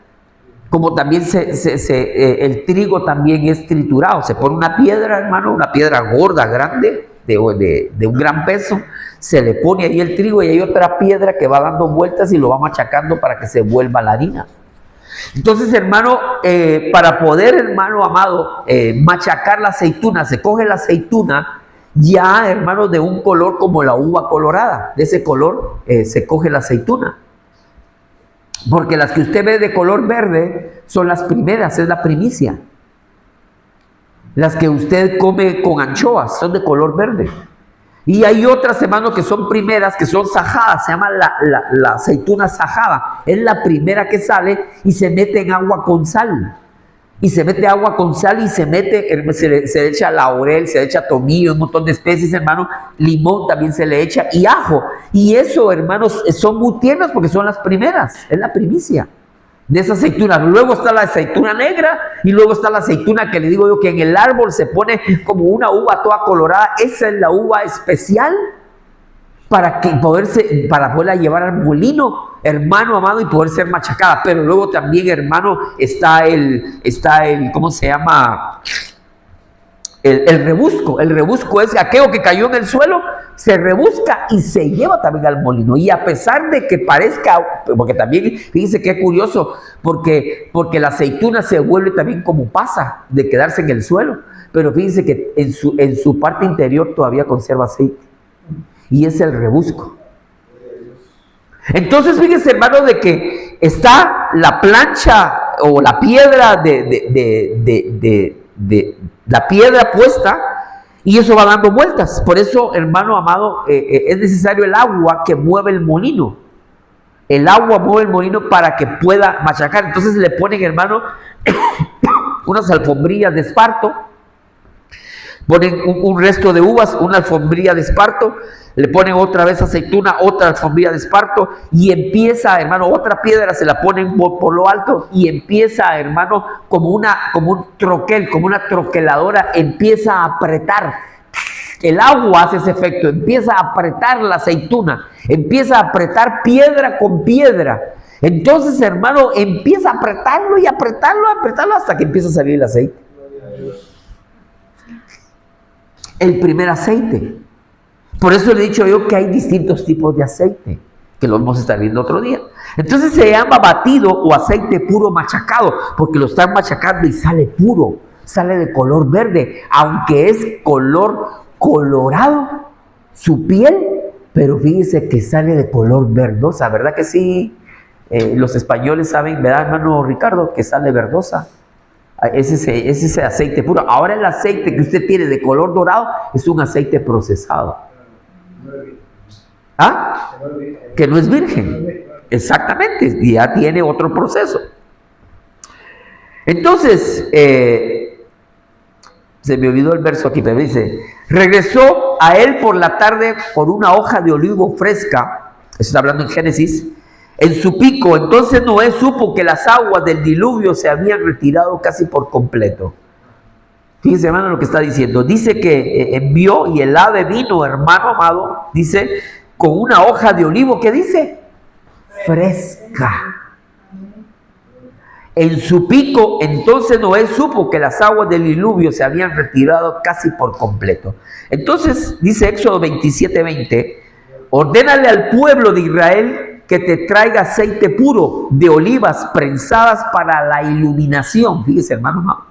[SPEAKER 1] como también el trigo también es triturado, se pone una piedra, hermano, una piedra gorda, grande, de un gran peso, se le pone ahí el trigo y hay otra piedra que va dando vueltas y lo va machacando para que se vuelva la harina. Entonces, hermano, para poder, hermano amado, machacar la aceituna, se coge la aceituna ya, hermano, de un color como la uva colorada. De ese color se coge la aceituna. Porque las que usted ve de color verde son las primeras, es la primicia. Las que usted come con anchoas son de color verde. Y hay otras, hermano, que son primeras, que son sajadas, se llama la aceituna sajada. Es la primera que sale y se mete en agua con sal. Y se mete agua con sal y se mete, se le echa laurel, se le echa tomillo, un montón de especies, hermano. Limón también se le echa y ajo. Y eso, hermanos, son muy tiernas porque son las primeras, es la primicia de esa aceituna. Luego está la aceituna negra y luego está la aceituna que le digo yo que en el árbol se pone como una uva toda colorada. Esa es la uva especial para poderla llevar al molino, hermano amado, y poder ser machacada. Pero luego también, hermano, está el ¿cómo se llama? El rebusco. El rebusco es aquello que cayó en el suelo, se rebusca y se lleva también al molino. Y a pesar de que parezca, porque también, fíjense qué curioso, porque la aceituna se vuelve también como pasa de quedarse en el suelo. Pero fíjense que en su parte interior todavía conserva aceite. Y es el rebusco. Entonces, fíjense, hermano, de que está la plancha o la piedra la piedra puesta, y eso va dando vueltas. Por eso, hermano amado, es necesario el agua que mueve el molino. El agua mueve el molino para que pueda machacar. Entonces le ponen, hermano, unas alfombrillas de esparto, ponen un resto de uvas, una alfombrilla de esparto, le ponen otra vez aceituna, otra alfombrilla de esparto, y empieza, hermano, otra piedra se la ponen por lo alto, y empieza, hermano, como un troquel, como una troqueladora, empieza a apretar. El agua hace ese efecto, empieza a apretar la aceituna, empieza a apretar piedra con piedra. Entonces, hermano, empieza a apretarlo y apretarlo hasta que empieza a salir el aceite. El primer aceite. Por eso le he dicho yo que hay distintos tipos de aceite, que lo vamos a estar viendo otro día. Entonces se llama batido o aceite puro machacado, porque lo están machacando y sale puro, sale de color verde, aunque es colorado su piel, pero fíjese que sale de color verdosa, ¿verdad que sí? Los españoles saben, ¿verdad, hermano Ricardo? Que sale verdosa. Es ese aceite puro. Ahora el aceite que usted tiene de color dorado es un aceite procesado. ¿Ah? Que no es virgen. Exactamente, ya tiene otro proceso. Entonces, se me olvidó el verso aquí, pero dice: regresó a él por la tarde con una hoja de olivo fresca, eso está hablando en Génesis, en su pico. Entonces Noé supo que las aguas del diluvio se habían retirado casi por completo. Fíjense, hermano, lo que está diciendo. Dice que envió y el ave vino, hermano amado, dice, con una hoja de olivo, ¿qué dice? Fresca. En su pico. Entonces Noé supo que las aguas del diluvio se habían retirado casi por completo. Entonces, dice Éxodo 27:20, ordénale al pueblo de Israel que te traiga aceite puro de olivas prensadas para la iluminación. Fíjese, hermano amado.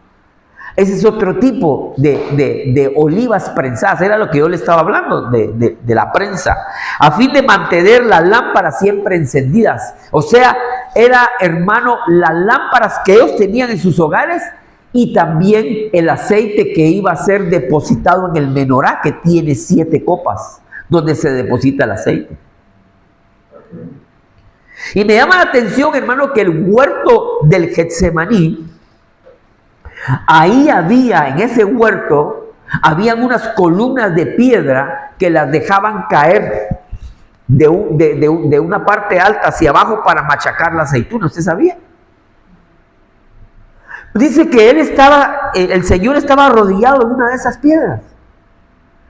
[SPEAKER 1] Ese es otro tipo de olivas prensadas. Era lo que yo le estaba hablando, de la prensa. A fin de mantener las lámparas siempre encendidas. O sea, era, hermano, las lámparas que ellos tenían en sus hogares y también el aceite que iba a ser depositado en el menorá, que tiene 7 copas, donde se deposita el aceite. Y me llama la atención, hermano, que el huerto del Getsemaní, ahí había, en ese huerto, habían unas columnas de piedra que las dejaban caer de una parte alta hacia abajo para machacar la aceituna. ¿Usted sabía? Dice que el Señor estaba arrodillado en una de esas piedras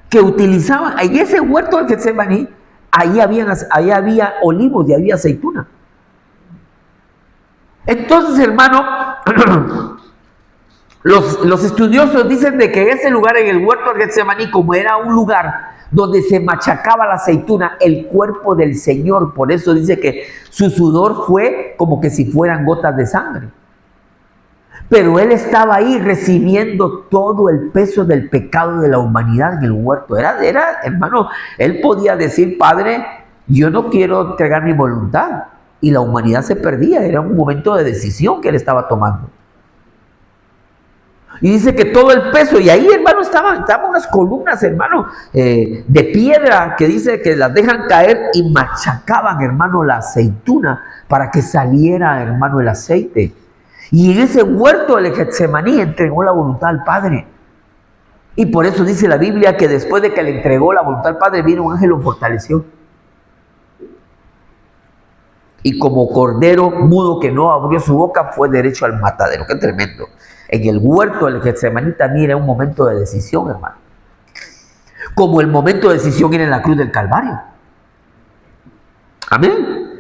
[SPEAKER 1] que utilizaban. En ese huerto del Getsemaní, ahí había olivos y había aceituna. Entonces, hermano, los estudiosos dicen de que ese lugar, en el huerto del Getsemaní, como era un lugar donde se machacaba la aceituna, el cuerpo del Señor, por eso dice que su sudor fue como que si fueran gotas de sangre. Pero Él estaba ahí recibiendo todo el peso del pecado de la humanidad en el huerto. Era, hermano, Él podía decir: Padre, yo no quiero entregar mi voluntad. Y la humanidad se perdía. Era un momento de decisión que Él estaba tomando. Y dice que todo el peso, y ahí, hermano, estaban unas columnas, hermano, de piedra, que dice que las dejan caer y machacaban, hermano, la aceituna para que saliera, hermano, el aceite. Y en ese huerto del Getsemaní entregó la voluntad al Padre. Y por eso dice la Biblia que después de que le entregó la voluntad al Padre, vino un ángel y lo fortaleció. Y como cordero mudo que no abrió su boca, fue derecho al matadero. ¡Qué tremendo! En el huerto del Getsemaní también era un momento de decisión, hermano. Como el momento de decisión era en la cruz del Calvario. Amén.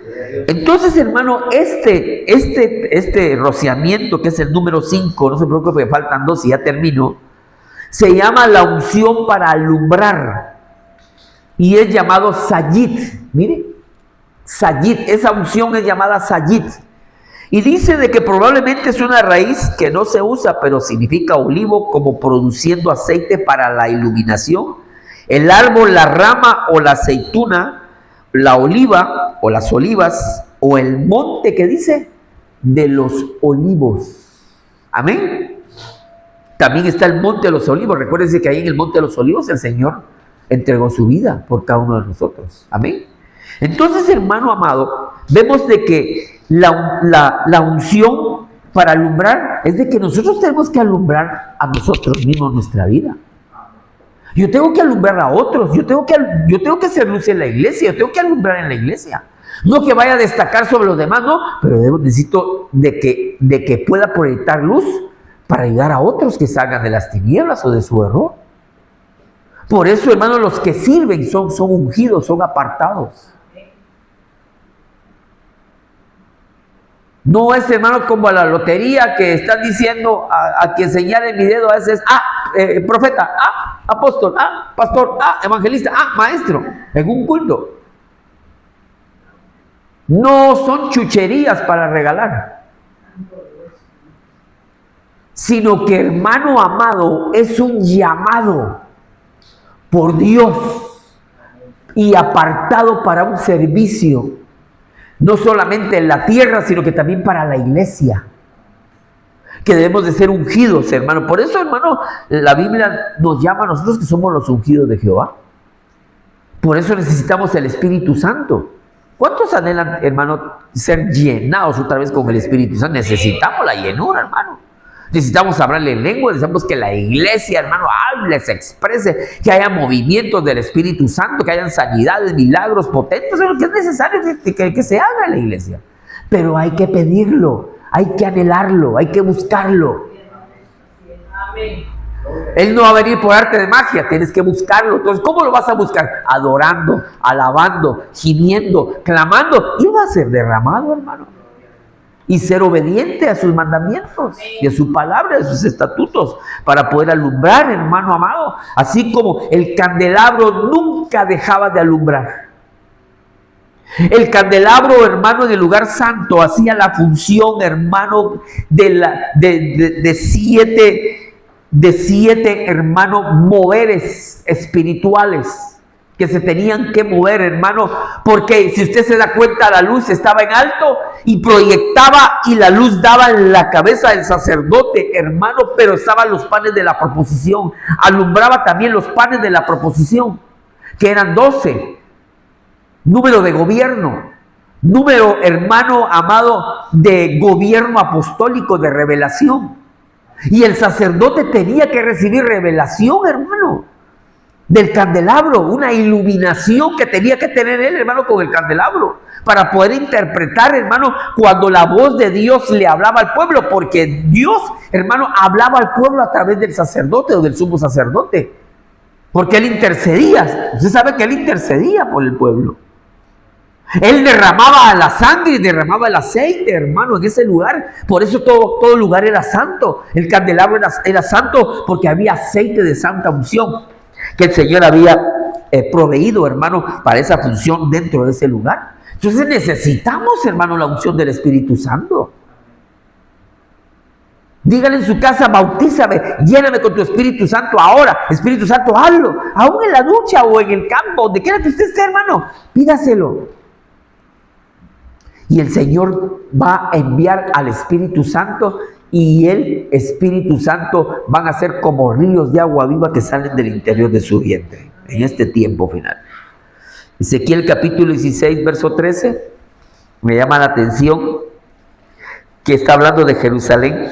[SPEAKER 1] Entonces, hermano, este rociamiento, que es el número 5, no se preocupe, faltan 2 y ya termino, se llama la unción para alumbrar. Y es llamado Sayit. Mire, Sayit, esa unción es llamada Sayit. Y dice de que probablemente es una raíz que no se usa, pero significa olivo, como produciendo aceite para la iluminación. El árbol, la rama o la aceituna, la oliva o las olivas, o el monte que dice de los olivos. Amén. También está el monte de los olivos. Recuérdense que ahí en el monte de los olivos el Señor entregó su vida por cada uno de nosotros. Amén. Entonces, hermano amado, vemos de que la unción para alumbrar es de que nosotros tenemos que alumbrar a nosotros mismos nuestra vida. Yo tengo que alumbrar a otros, yo tengo que hacer luz en la iglesia, yo tengo que alumbrar en la iglesia. No que vaya a destacar sobre los demás, no, pero necesito de que pueda proyectar luz para ayudar a otros que salgan de las tinieblas o de su error. Por eso, hermanos, los que sirven son ungidos, son apartados. No es, hermano, como a la lotería que están diciendo a quien señale mi dedo a veces, profeta, apóstol, pastor, evangelista, maestro, en un culto. No son chucherías para regalar, sino que, hermano amado, es un llamado por Dios y apartado para un servicio. No solamente en la tierra, sino que también para la iglesia. Que debemos de ser ungidos, hermano. Por eso, hermano, la Biblia nos llama a nosotros que somos los ungidos de Jehová. Por eso necesitamos el Espíritu Santo. ¿Cuántos anhelan, hermano, ser llenados otra vez con el Espíritu Santo? Necesitamos la llenura, hermano. Necesitamos hablarle en lengua, necesitamos que la iglesia, hermano, hable, se exprese, que haya movimientos del Espíritu Santo, que hayan sanidades, milagros potentes, lo que es necesario que se haga en la iglesia. Pero hay que pedirlo, hay que anhelarlo, hay que buscarlo. Amén. Él no va a venir por arte de magia, tienes que buscarlo. Entonces, ¿cómo lo vas a buscar? Adorando, alabando, gimiendo, clamando, y va a ser derramado, hermano. Y ser obediente a sus mandamientos y a su palabra, a sus estatutos, para poder alumbrar, hermano amado. Así como el candelabro nunca dejaba de alumbrar. El candelabro, hermano, en el lugar santo hacía la función, hermano, de siete, hermano, moveres espirituales que se tenían que mover, hermano, porque si usted se da cuenta, la luz estaba en alto y proyectaba, y la luz daba en la cabeza del sacerdote, hermano, pero estaban los panes de la proposición, alumbraba también los panes de la proposición, que eran 12, número de gobierno, número, hermano amado, de gobierno apostólico, de revelación, y el sacerdote tenía que recibir revelación, hermano, del candelabro, una iluminación que tenía que tener él, hermano, con el candelabro, para poder interpretar, hermano, cuando la voz de Dios le hablaba al pueblo, porque Dios, hermano, hablaba al pueblo a través del sacerdote o del sumo sacerdote, porque él intercedía. Usted sabe que él intercedía por el pueblo. Él derramaba la sangre y derramaba el aceite, hermano, en ese lugar. Por eso todo lugar era santo. El candelabro era santo porque había aceite de santa unción que el Señor había proveído, hermano, para esa función dentro de ese lugar. Entonces necesitamos, hermano, la unción del Espíritu Santo. Dígale en su casa, bautízame, lléname con tu Espíritu Santo ahora. Espíritu Santo, hazlo, aún en la ducha o en el campo, donde quiera que usted esté, hermano, pídaselo. Y el Señor va a enviar al Espíritu Santo y el Espíritu Santo van a ser como ríos de agua viva que salen del interior de su vientre en este tiempo final. Ezequiel capítulo 16, verso 13, me llama la atención que está hablando de Jerusalén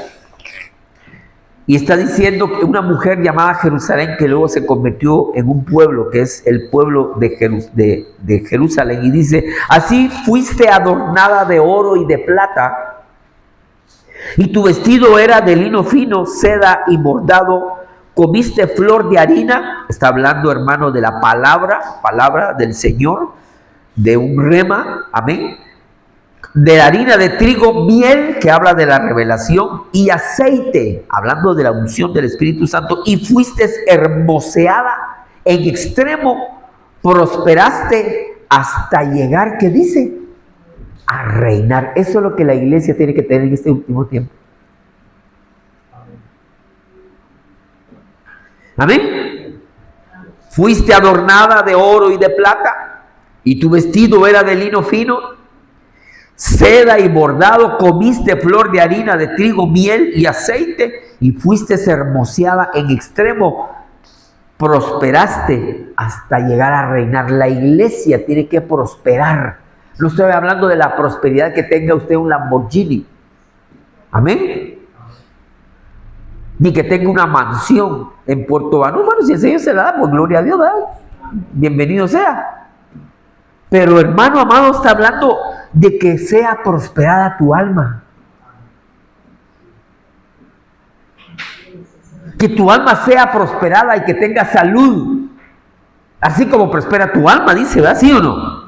[SPEAKER 1] y está diciendo que una mujer llamada Jerusalén, que luego se convirtió en un pueblo, que es el pueblo de Jerusalén, y dice: así fuiste adornada de oro y de plata, y tu vestido era de lino fino, seda y bordado, comiste flor de harina. Está hablando, hermano, de la palabra del Señor, de un rema, amén, de la harina de trigo, miel, que habla de la revelación, y aceite, hablando de la unción del Espíritu Santo, y fuiste hermoseada en extremo, prosperaste hasta llegar, ¿qué dice? A reinar. Eso es lo que la iglesia tiene que tener en este último tiempo. Amén. Fuiste adornada de oro y de plata, y tu vestido era de lino fino, seda y bordado, comiste flor de harina de trigo, miel y aceite, y fuiste hermoseada en extremo, prosperaste hasta llegar a reinar. La iglesia tiene que prosperar. No estoy hablando de la prosperidad que tenga usted un Lamborghini, amén, ni que tenga una mansión en Puerto Banús. Hermano, si el Señor se la da, pues gloria a Dios, ¿verdad? Bienvenido sea. Pero, hermano amado, está hablando de que sea prosperada tu alma. Que tu alma sea prosperada y que tenga salud. Así como prospera tu alma, dice, ¿verdad? ¿Sí o no?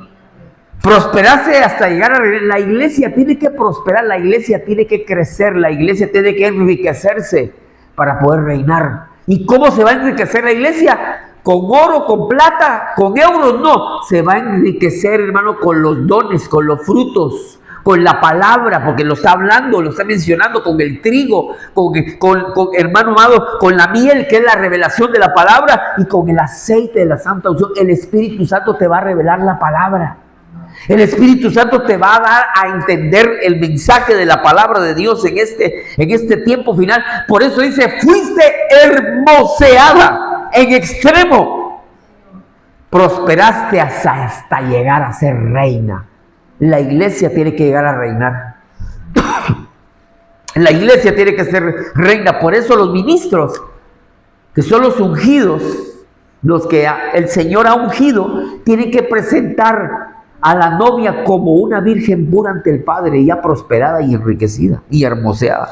[SPEAKER 1] Prosperarse hasta llegar a reinar. La iglesia tiene que prosperar, la iglesia tiene que crecer, la iglesia tiene que enriquecerse para poder reinar. ¿Y cómo se va a enriquecer la iglesia? ¿Con oro, con plata, con euros? No, se va a enriquecer, hermano, con los dones, con los frutos, con la palabra, porque lo está hablando, lo está mencionando, con el trigo, con hermano amado, con la miel, que es la revelación de la palabra, y con el aceite de la santa unción. El Espíritu Santo te va a revelar la palabra. El Espíritu Santo te va a dar a entender el mensaje de la palabra de Dios en este tiempo final. Por eso dice: fuiste hermoseada en extremo, prosperaste hasta llegar a ser reina. La iglesia tiene que llegar a reinar. La iglesia tiene que ser reina. Por eso los ministros, que son los ungidos, los que el Señor ha ungido, tienen que presentar a la novia como una virgen pura ante el Padre, ya prosperada y enriquecida y hermoseada.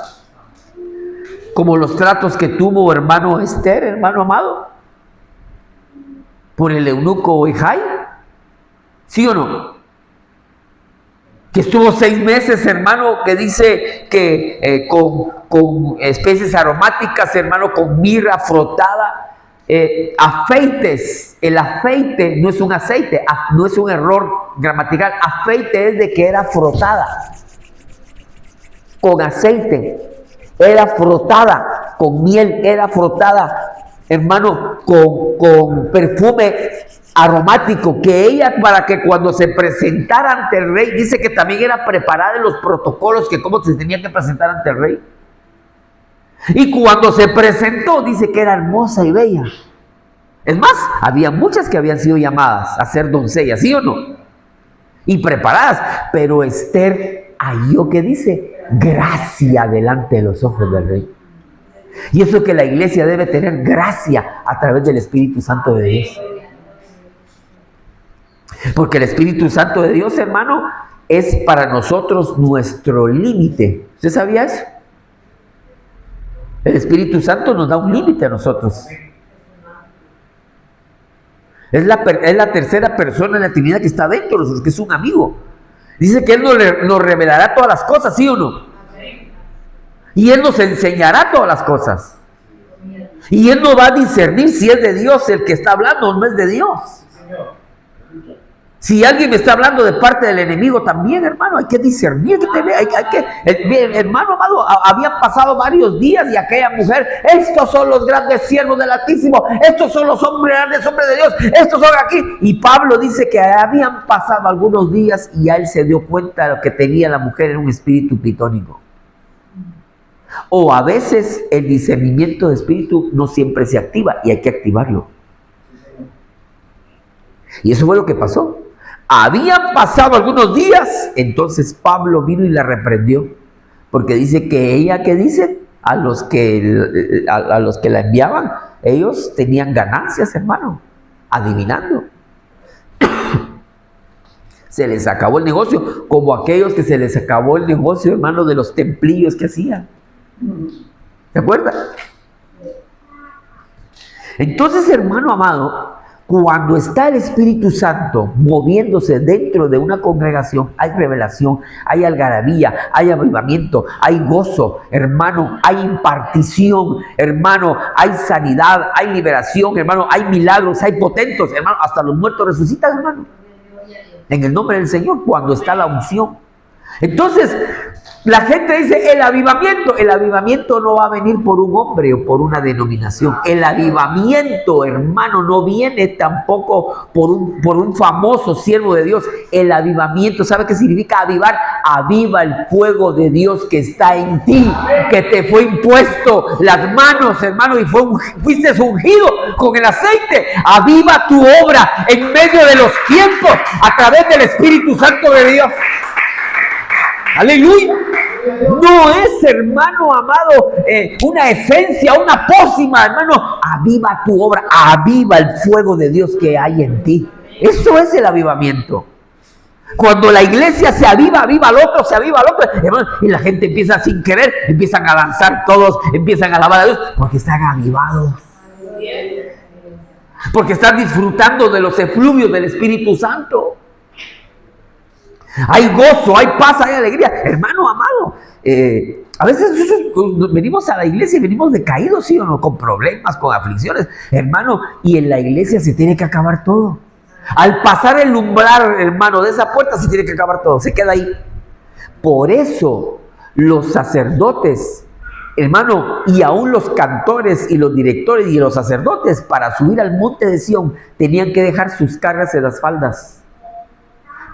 [SPEAKER 1] Como los tratos que tuvo hermano Esther, hermano amado, por el eunuco Ejai. ¿Sí o no? Que estuvo 6 meses, hermano, que dice que con especies aromáticas, hermano, con mirra frotada, afeites. El afeite no es un aceite, no es un error gramatical. Afeite es de que era frotada con aceite, era frotada con miel, era frotada, hermano, con perfume aromático, que ella, para que cuando se presentara ante el rey, dice que también era preparada en los protocolos, que cómo se tenía que presentar ante el rey. Y cuando se presentó, dice que era hermosa y bella. Es más, había muchas que habían sido llamadas a ser doncellas, ¿sí o no? Y preparadas. Pero Esther halló, que dice, gracia delante de los ojos del rey. Y eso es que la iglesia debe tener, gracia a través del Espíritu Santo de Dios. Porque el Espíritu Santo de Dios, hermano, es para nosotros nuestro límite. ¿Usted sabía eso? El Espíritu Santo nos da un límite a nosotros. Es la tercera persona en la Trinidad que está dentro de nosotros, que es un amigo. Dice que Él nos revelará todas las cosas, ¿sí o no? Y Él nos enseñará todas las cosas. Y Él nos va a discernir si es de Dios el que está hablando o no es de Dios. Si alguien me está hablando de parte del enemigo también, hermano, hay que discernir, hermano amado, habían pasado varios días y aquella mujer, estos son los grandes siervos del Altísimo, estos son los grandes hombres de Dios, estos son aquí. Y Pablo dice que habían pasado algunos días y ya él se dio cuenta de lo que tenía la mujer en un espíritu pitónico. O a veces el discernimiento de espíritu no siempre se activa y hay que activarlo. Y eso fue lo que pasó. Habían pasado algunos días, entonces Pablo vino y la reprendió, porque dice que ella, ¿qué dice? A los que la enviaban, ellos tenían ganancias, hermano, adivinando. Se les acabó el negocio, como aquellos que se les acabó el negocio, hermano, de los templillos que hacían. ¿Se acuerdan? Entonces, hermano amado, cuando está el Espíritu Santo moviéndose dentro de una congregación, hay revelación, hay algarabía, hay avivamiento, hay gozo, hermano, hay impartición, hermano, hay sanidad, hay liberación, hermano, hay milagros, hay potentos, hermano, hasta los muertos resucitan, hermano. En el nombre del Señor, cuando está la unción. Entonces, la gente dice, el avivamiento no va a venir por un hombre o por una denominación. El avivamiento, hermano, no viene tampoco por un famoso siervo de Dios. El avivamiento, ¿sabe qué significa avivar? Aviva el fuego de Dios que está en ti, que te fue impuesto las manos, hermano, y fuiste ungido con el aceite. Aviva tu obra en medio de los tiempos a través del Espíritu Santo de Dios. Aleluya. No es, hermano amado, una esencia, una pócima, hermano. Aviva tu obra, aviva el fuego de Dios que hay en ti. Eso es el avivamiento. Cuando la iglesia se aviva, aviva al otro, se aviva al otro, hermano, y la gente empieza sin querer, empiezan a danzar todos, empiezan a alabar a Dios, porque están avivados. Porque están disfrutando de los efluvios del Espíritu Santo. Hay gozo, hay paz, hay alegría. Hermano amado, a veces nosotros venimos a la iglesia y venimos decaídos, ¿sí o no? Con problemas, con aflicciones. Hermano, y en la iglesia se tiene que acabar todo. Al pasar el umbral, hermano, de esa puerta se tiene que acabar todo. Se queda ahí. Por eso los sacerdotes, hermano, y aún los cantores y los directores y los sacerdotes, para subir al monte de Sión, tenían que dejar sus cargas en las faldas,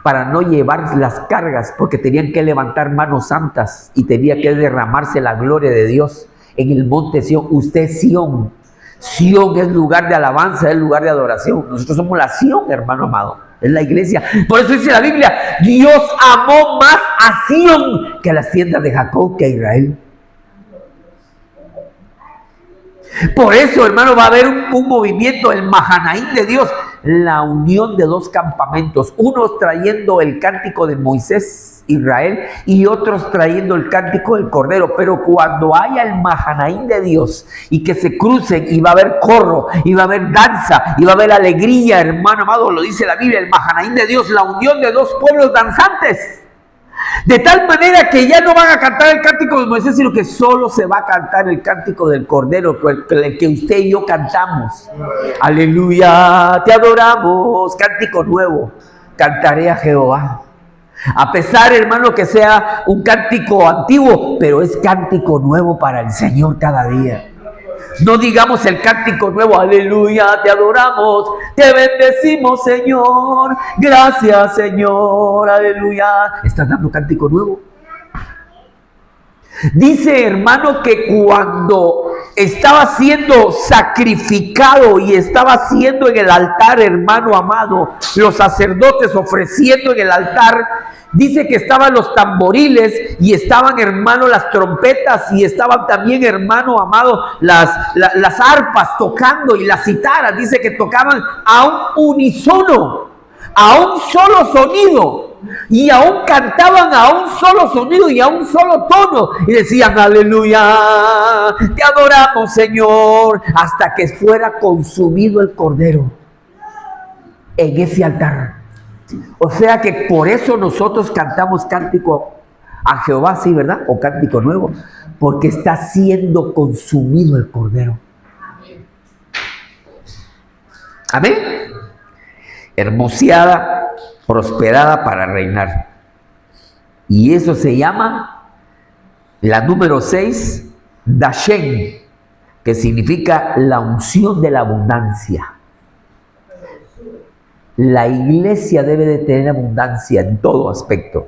[SPEAKER 1] para no llevar las cargas, porque tenían que levantar manos santas y tenía que derramarse la gloria de Dios en el monte Sión. Usted es Sión. Sión es lugar de alabanza, es lugar de adoración. Nosotros somos la Sión, hermano amado, es la iglesia. Por eso dice la Biblia, Dios amó más a Sión que a las tiendas de Jacob, que a Israel. Por eso, hermano, va a haber un movimiento, el Mahanaim de Dios, la unión de dos campamentos, unos trayendo el cántico de Moisés, Israel, y otros trayendo el cántico del Cordero. Pero cuando haya el Mahanaim de Dios y que se crucen, y va a haber corro, y va a haber danza, y va a haber alegría, hermano amado, lo dice la Biblia, el Mahanaim de Dios, la unión de dos pueblos danzantes. De tal manera que ya no van a cantar el cántico de Moisés, sino que solo se va a cantar el cántico del Cordero, el que usted y yo cantamos. Aleluya, te adoramos, cántico nuevo, cantaré a Jehová. A pesar, hermano, que sea un cántico antiguo, pero es cántico nuevo para el Señor cada día. No digamos el cántico nuevo, aleluya, te adoramos, te bendecimos, Señor, gracias, Señor, aleluya. ¿Estás dando cántico nuevo? Dice, hermano, que cuando estaba siendo sacrificado y estaba siendo en el altar, hermano amado, los sacerdotes ofreciendo en el altar, dice que estaban los tamboriles y estaban, hermano, las trompetas y estaban también, hermano amado, las arpas tocando y las citaras. Dice que tocaban a un unísono, a un solo sonido. Y aún cantaban a un solo sonido y a un solo tono. Y decían, aleluya, te adoramos, Señor, hasta que fuera consumido el Cordero en ese altar. O sea que por eso nosotros cantamos cántico a Jehová, sí, ¿verdad? O cántico nuevo, porque está siendo consumido el Cordero. Amén. Hermoseada, prosperada para reinar. Y eso se llama la número 6, Dashen, que significa la unción de la abundancia. La iglesia debe de tener abundancia en todo aspecto.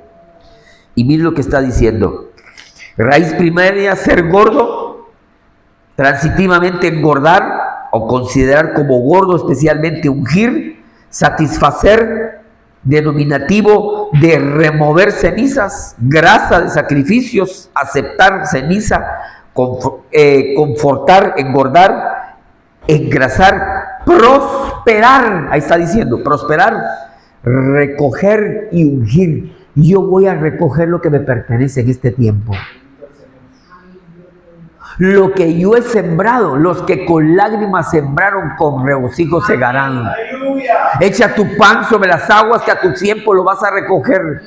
[SPEAKER 1] Y miren lo que está diciendo. Raíz primaria, ser gordo, transitivamente engordar o considerar como gordo, especialmente ungir, satisfacer, denominativo de remover cenizas, grasa de sacrificios, aceptar ceniza, confortar, engordar, engrasar, prosperar, ahí está diciendo, prosperar, recoger y ungir. Yo voy a recoger lo que me pertenece en este tiempo. Lo que yo he sembrado, los que con lágrimas sembraron, con regocijo segarán. Echa tu pan sobre las aguas, que a tu tiempo lo vas a recoger.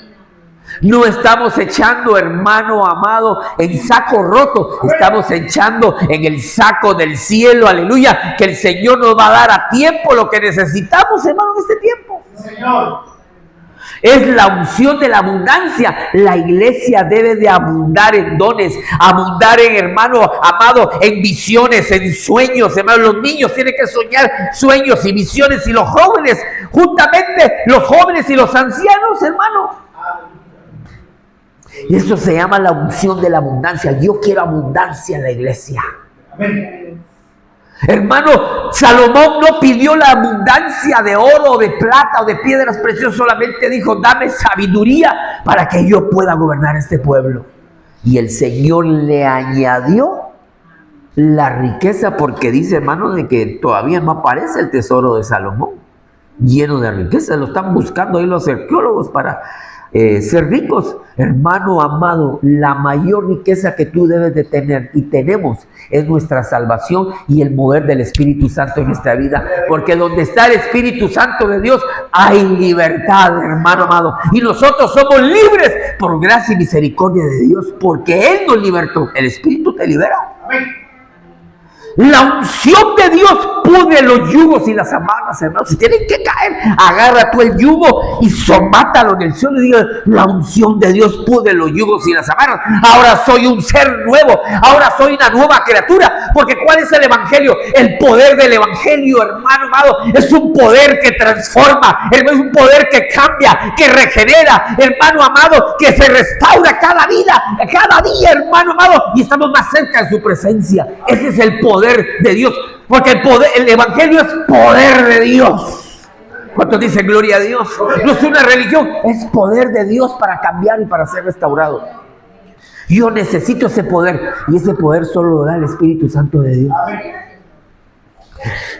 [SPEAKER 1] No estamos echando, hermano amado, en saco roto. Estamos echando en el saco del cielo, aleluya, que el Señor nos va a dar a tiempo lo que necesitamos, hermano, en este tiempo. Señor. Es la unción de la abundancia. La iglesia debe de abundar en dones, abundar en, hermano amado, en visiones, en sueños, hermano. Los niños tienen que soñar sueños y visiones, y los jóvenes, juntamente los jóvenes y los ancianos, hermano. Y eso se llama la unción de la abundancia. Yo quiero abundancia en la iglesia. Amén. Hermano, Salomón no pidió la abundancia de oro, de plata o de piedras preciosas, solamente dijo: dame sabiduría para que yo pueda gobernar este pueblo. Y el Señor le añadió la riqueza, porque dice, hermano, de que todavía no aparece el tesoro de Salomón lleno de riqueza. Lo están buscando ahí los arqueólogos para ser ricos. Hermano amado, la mayor riqueza que tú debes de tener y tenemos es nuestra salvación y el mover del Espíritu Santo en nuestra vida, porque donde está el Espíritu Santo de Dios hay libertad, hermano amado, y nosotros somos libres por gracia y misericordia de Dios, porque Él nos libertó. El Espíritu te libera. Amén. La unción de Dios pudre los yugos y las amarras, hermanos. Si tienen que caer, agarra tú el yugo y somátalo en el suelo y diga: la unción de Dios pudre los yugos y las amarras. Ahora soy un ser nuevo, ahora soy una nueva criatura. Porque ¿cuál es el evangelio? El poder del evangelio, hermano amado, es un poder que transforma, es un poder que cambia, que regenera, hermano amado, que se restaura cada vida, cada día, hermano amado, y estamos más cerca de su presencia. Ese es el poder de Dios, porque el evangelio es poder de Dios. ¿Cuántos dicen gloria a Dios? No es una religión, es poder de Dios para cambiar y para ser restaurado. Yo necesito ese poder, y ese poder solo lo da el Espíritu Santo de Dios.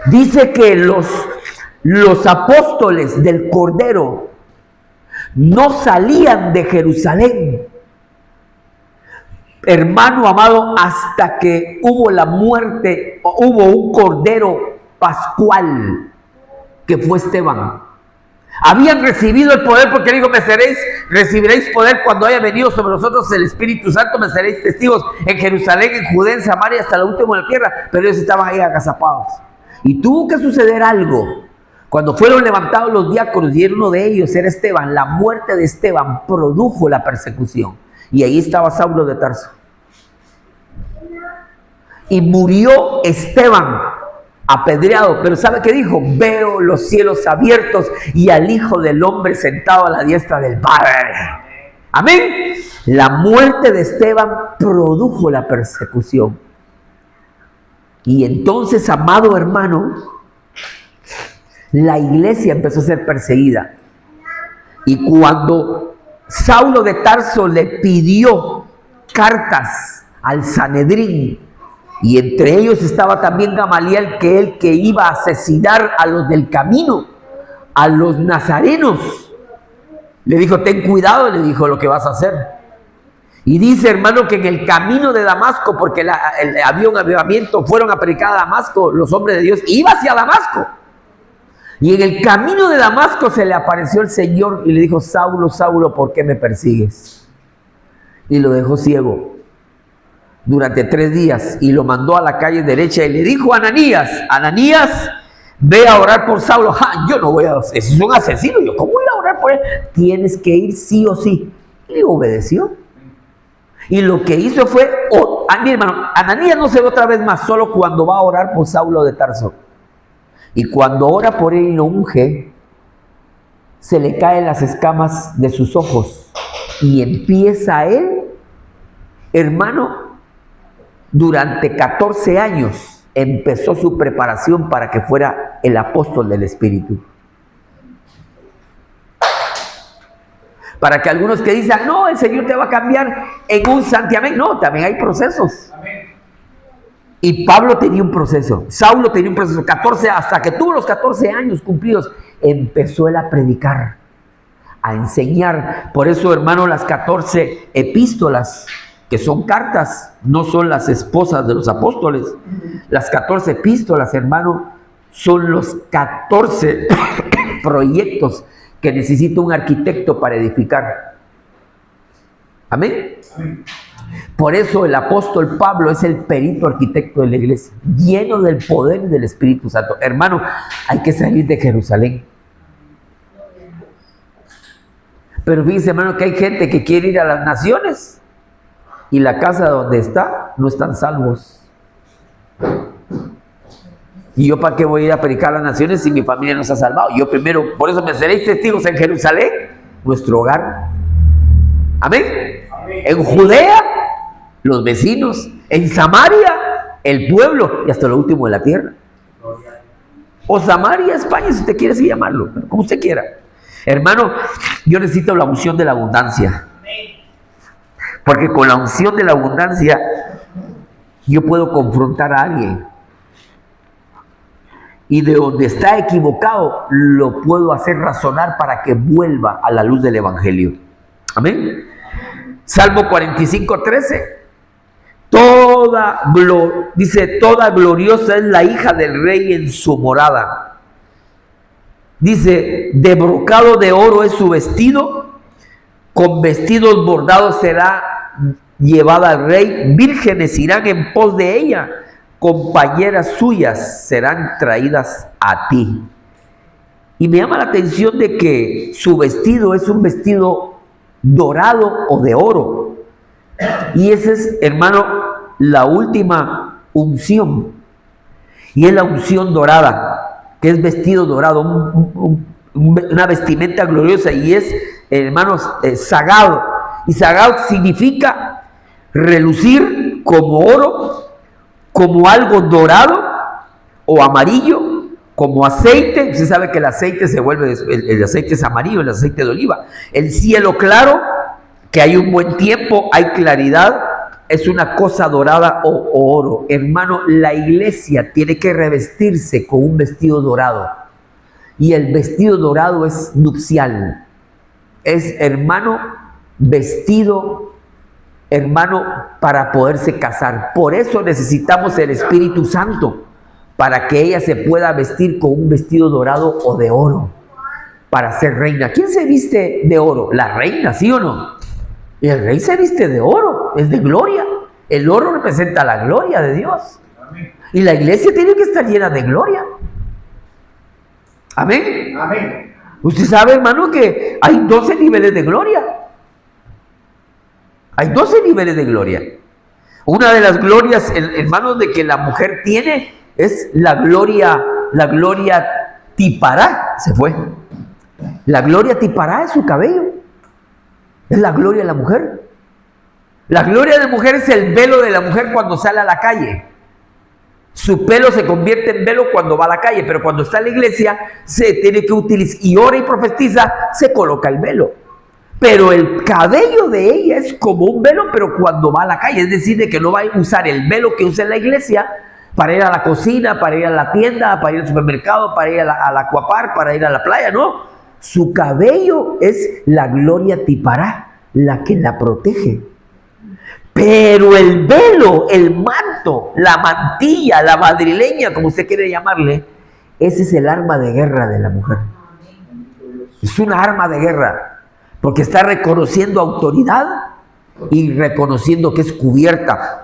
[SPEAKER 1] Dice que los apóstoles del Cordero no salían de Jerusalén, hermano amado, hasta que hubo la muerte, hubo un cordero pascual, que fue Esteban. Habían recibido el poder, porque dijo: recibiréis poder cuando haya venido sobre nosotros el Espíritu Santo, me seréis testigos en Jerusalén, en Judea, en Samaria, hasta lo último de la tierra. Pero ellos estaban ahí agazapados. Y tuvo que suceder algo. Cuando fueron levantados los diáconos, y uno de ellos era Esteban, la muerte de Esteban produjo la persecución. Y ahí estaba Saulo de Tarso. Y murió Esteban apedreado. Pero ¿sabe qué dijo? Veo los cielos abiertos y al Hijo del Hombre sentado a la diestra del Padre. Amén. La muerte de Esteban produjo la persecución. Y entonces, amado hermano, la iglesia empezó a ser perseguida. Y cuando Saulo de Tarso le pidió cartas al Sanedrín, y entre ellos estaba también Gamaliel, que iba a asesinar a los del camino, a los nazarenos, le dijo: ten cuidado, le dijo, lo que vas a hacer. Y dice, hermano, que en el camino de Damasco, porque había un avivamiento, fueron a predicar a Damasco los hombres de Dios, y iba hacia Damasco. Y en el camino de Damasco se le apareció el Señor y le dijo: Saulo, Saulo, ¿por qué me persigues? Y lo dejó ciego durante 3 días, y lo mandó a la calle derecha y le dijo a Ananías: Ananías, ve a orar por Saulo. Yo no voy a, es un asesino, yo ¿cómo voy a orar por él? Tienes que ir sí o sí. Y obedeció. Y lo que hizo fue, mi hermano, Ananías no se ve otra vez más, solo cuando va a orar por Saulo de Tarso. Y cuando ora por él y lo unge, se le caen las escamas de sus ojos y empieza él Hermano, durante 14 años empezó su preparación para que fuera el apóstol del Espíritu. Para que algunos que dicen, no, el Señor te va a cambiar en un santiamén. No, también hay procesos. Y Pablo tenía un proceso, Saulo tenía un proceso, 14, hasta que tuvo los 14 años cumplidos, empezó él a predicar, a enseñar. Por eso, hermano, las 14 epístolas, que son cartas, no son las esposas de los apóstoles. Las 14 epístolas, hermano, son los 14 proyectos que necesita un arquitecto para edificar. Amén. Amén. Por eso el apóstol Pablo es el perito arquitecto de la iglesia, lleno del poder y del Espíritu Santo. Hermano, hay que salir de Jerusalén. Pero fíjense, hermano, que hay gente que quiere ir a las naciones y la casa donde está no están salvos. ¿Y yo para qué voy a ir a predicar a las naciones si mi familia no se ha salvado? Yo primero, por eso me seréis testigos en Jerusalén, nuestro hogar. Amén. Amén. En Judea, los vecinos. En Samaria, el pueblo. Y hasta lo último de la tierra. O Samaria, España, si usted quiere así llamarlo, como usted quiera. Hermano, yo necesito la unción de la abundancia. Porque con la unción de la abundancia, yo puedo confrontar a alguien. Y de donde está equivocado, lo puedo hacer razonar para que vuelva a la luz del Evangelio. Amén. Salmo 45:13. Dice, toda gloriosa es la hija del rey en su morada. Dice, de brocado de oro es su vestido, con vestidos bordados será llevada al rey, vírgenes irán en pos de ella, compañeras suyas serán traídas a ti. Y me llama la atención de que su vestido es un vestido dorado o de oro. Y esa es, hermano, la última unción. Y es la unción dorada, que es vestido dorado, una vestimenta gloriosa. Y es, hermanos, sagado. Y sagado significa relucir como oro, como algo dorado o amarillo, como aceite. Usted sabe que el aceite se vuelve, el aceite es amarillo, el aceite de oliva. El cielo claro, que hay un buen tiempo, hay claridad, es una cosa dorada o oro. Hermano, la iglesia tiene que revestirse con un vestido dorado. Y el vestido dorado es nupcial. Es, hermano, vestido, hermano, para poderse casar. Por eso necesitamos el Espíritu Santo, para que ella se pueda vestir con un vestido dorado o de oro, para ser reina. ¿Quién se viste de oro? La reina, ¿sí o no? Y el rey se viste de oro, es de gloria. El oro representa la gloria de Dios. Y la iglesia tiene que estar llena de gloria. Amén. Amén. Usted sabe, hermano, que hay 12 niveles de gloria. Hay 12 niveles de gloria. Una de las glorias, hermanos, de que la mujer tiene es la gloria tipará. Se fue. La gloria tipará es su cabello. Es la gloria de la mujer. La gloria de la mujer es el velo de la mujer cuando sale a la calle. Su pelo se convierte en velo cuando va a la calle, pero cuando está en la iglesia se tiene que utilizar, y ora y profetiza, se coloca el velo. Pero el cabello de ella es como un velo, pero cuando va a la calle, es decir, de que no va a usar el velo que usa en la iglesia para ir a la cocina, para ir a la tienda, para ir al supermercado, para ir al acuapar, para ir a la playa, no. Su cabello es la gloria tipará, la que la protege. Pero el velo, el manto, la mantilla, la madrileña, como usted quiere llamarle, ese es el arma de guerra de la mujer. Es una arma de guerra, porque está reconociendo autoridad y reconociendo que es cubierta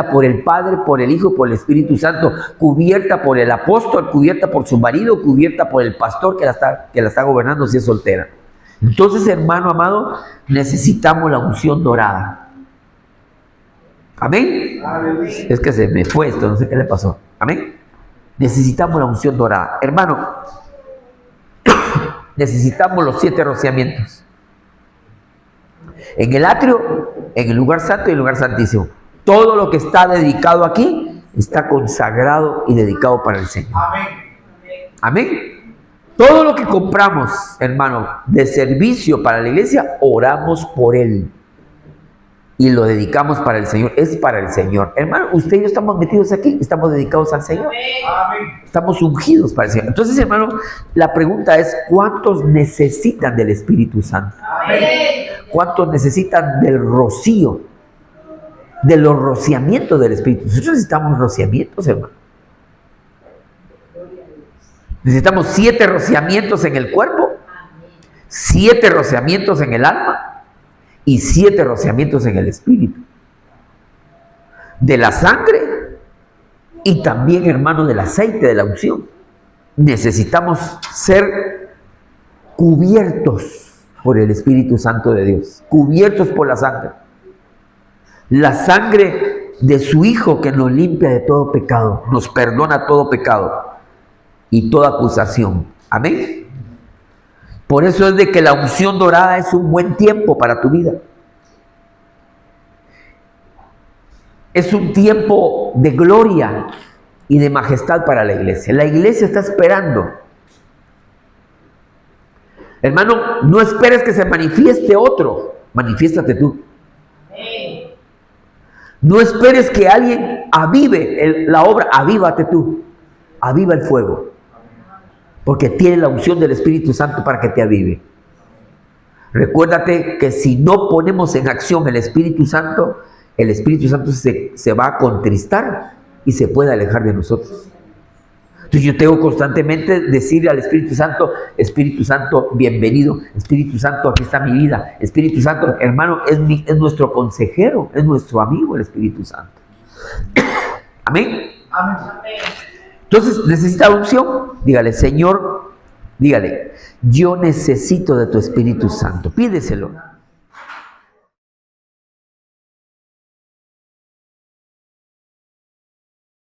[SPEAKER 1] por el Padre, por el Hijo, por el Espíritu Santo, cubierta por el apóstol, cubierta por su marido, cubierta por el pastor que la está gobernando si es soltera. Entonces, hermano amado, necesitamos la unción dorada. ¿Amén? Amén. Es que se me fue esto, no sé qué le pasó. ¿Amén? Necesitamos la unción dorada. Hermano, necesitamos los 7 rociamientos. En el atrio en el lugar santo y en el lugar santísimo. Todo lo que está dedicado aquí está consagrado y dedicado para el Señor.
[SPEAKER 2] Amén.
[SPEAKER 1] Amén. Todo lo que compramos, hermano, de servicio para la iglesia, oramos por él. Y lo dedicamos para el Señor. Es para el Señor. Hermano, usted y yo estamos metidos aquí. Estamos dedicados al Señor.
[SPEAKER 2] Amén.
[SPEAKER 1] Estamos ungidos para el Señor. Entonces, hermano, la pregunta es, ¿cuántos necesitan del Espíritu Santo?
[SPEAKER 2] Amén.
[SPEAKER 1] ¿Cuántos necesitan del rocío? De los rociamientos del Espíritu. Nosotros necesitamos rociamientos, hermano. Necesitamos 7 rociamientos en el cuerpo, 7 rociamientos en el alma y 7 rociamientos en el espíritu. De la sangre y también, hermano, del aceite de la unción. Necesitamos ser cubiertos por el Espíritu Santo de Dios, cubiertos por la sangre. La sangre de su Hijo que nos limpia de todo pecado, nos perdona todo pecado y toda acusación. Amén. Por eso es de que la unción dorada es un buen tiempo para tu vida. Es un tiempo de gloria y de majestad para la iglesia. La iglesia está esperando. Hermano, no esperes que se manifieste otro. Manifiéstate tú. No esperes que alguien avive la obra. Avívate tú. Aviva el fuego. Porque tiene la unción del Espíritu Santo para que te avive. Recuérdate que si no ponemos en acción el Espíritu Santo se va a contristar y se puede alejar de nosotros. Entonces yo tengo constantemente decirle al Espíritu Santo, bienvenido. Espíritu Santo, aquí está mi vida. Espíritu Santo, hermano, es nuestro consejero, es nuestro amigo el Espíritu Santo. Amén.
[SPEAKER 2] Amén.
[SPEAKER 1] Entonces, ¿necesita unción? Dígale, Señor, dígale, yo necesito de tu Espíritu Santo. Pídeselo.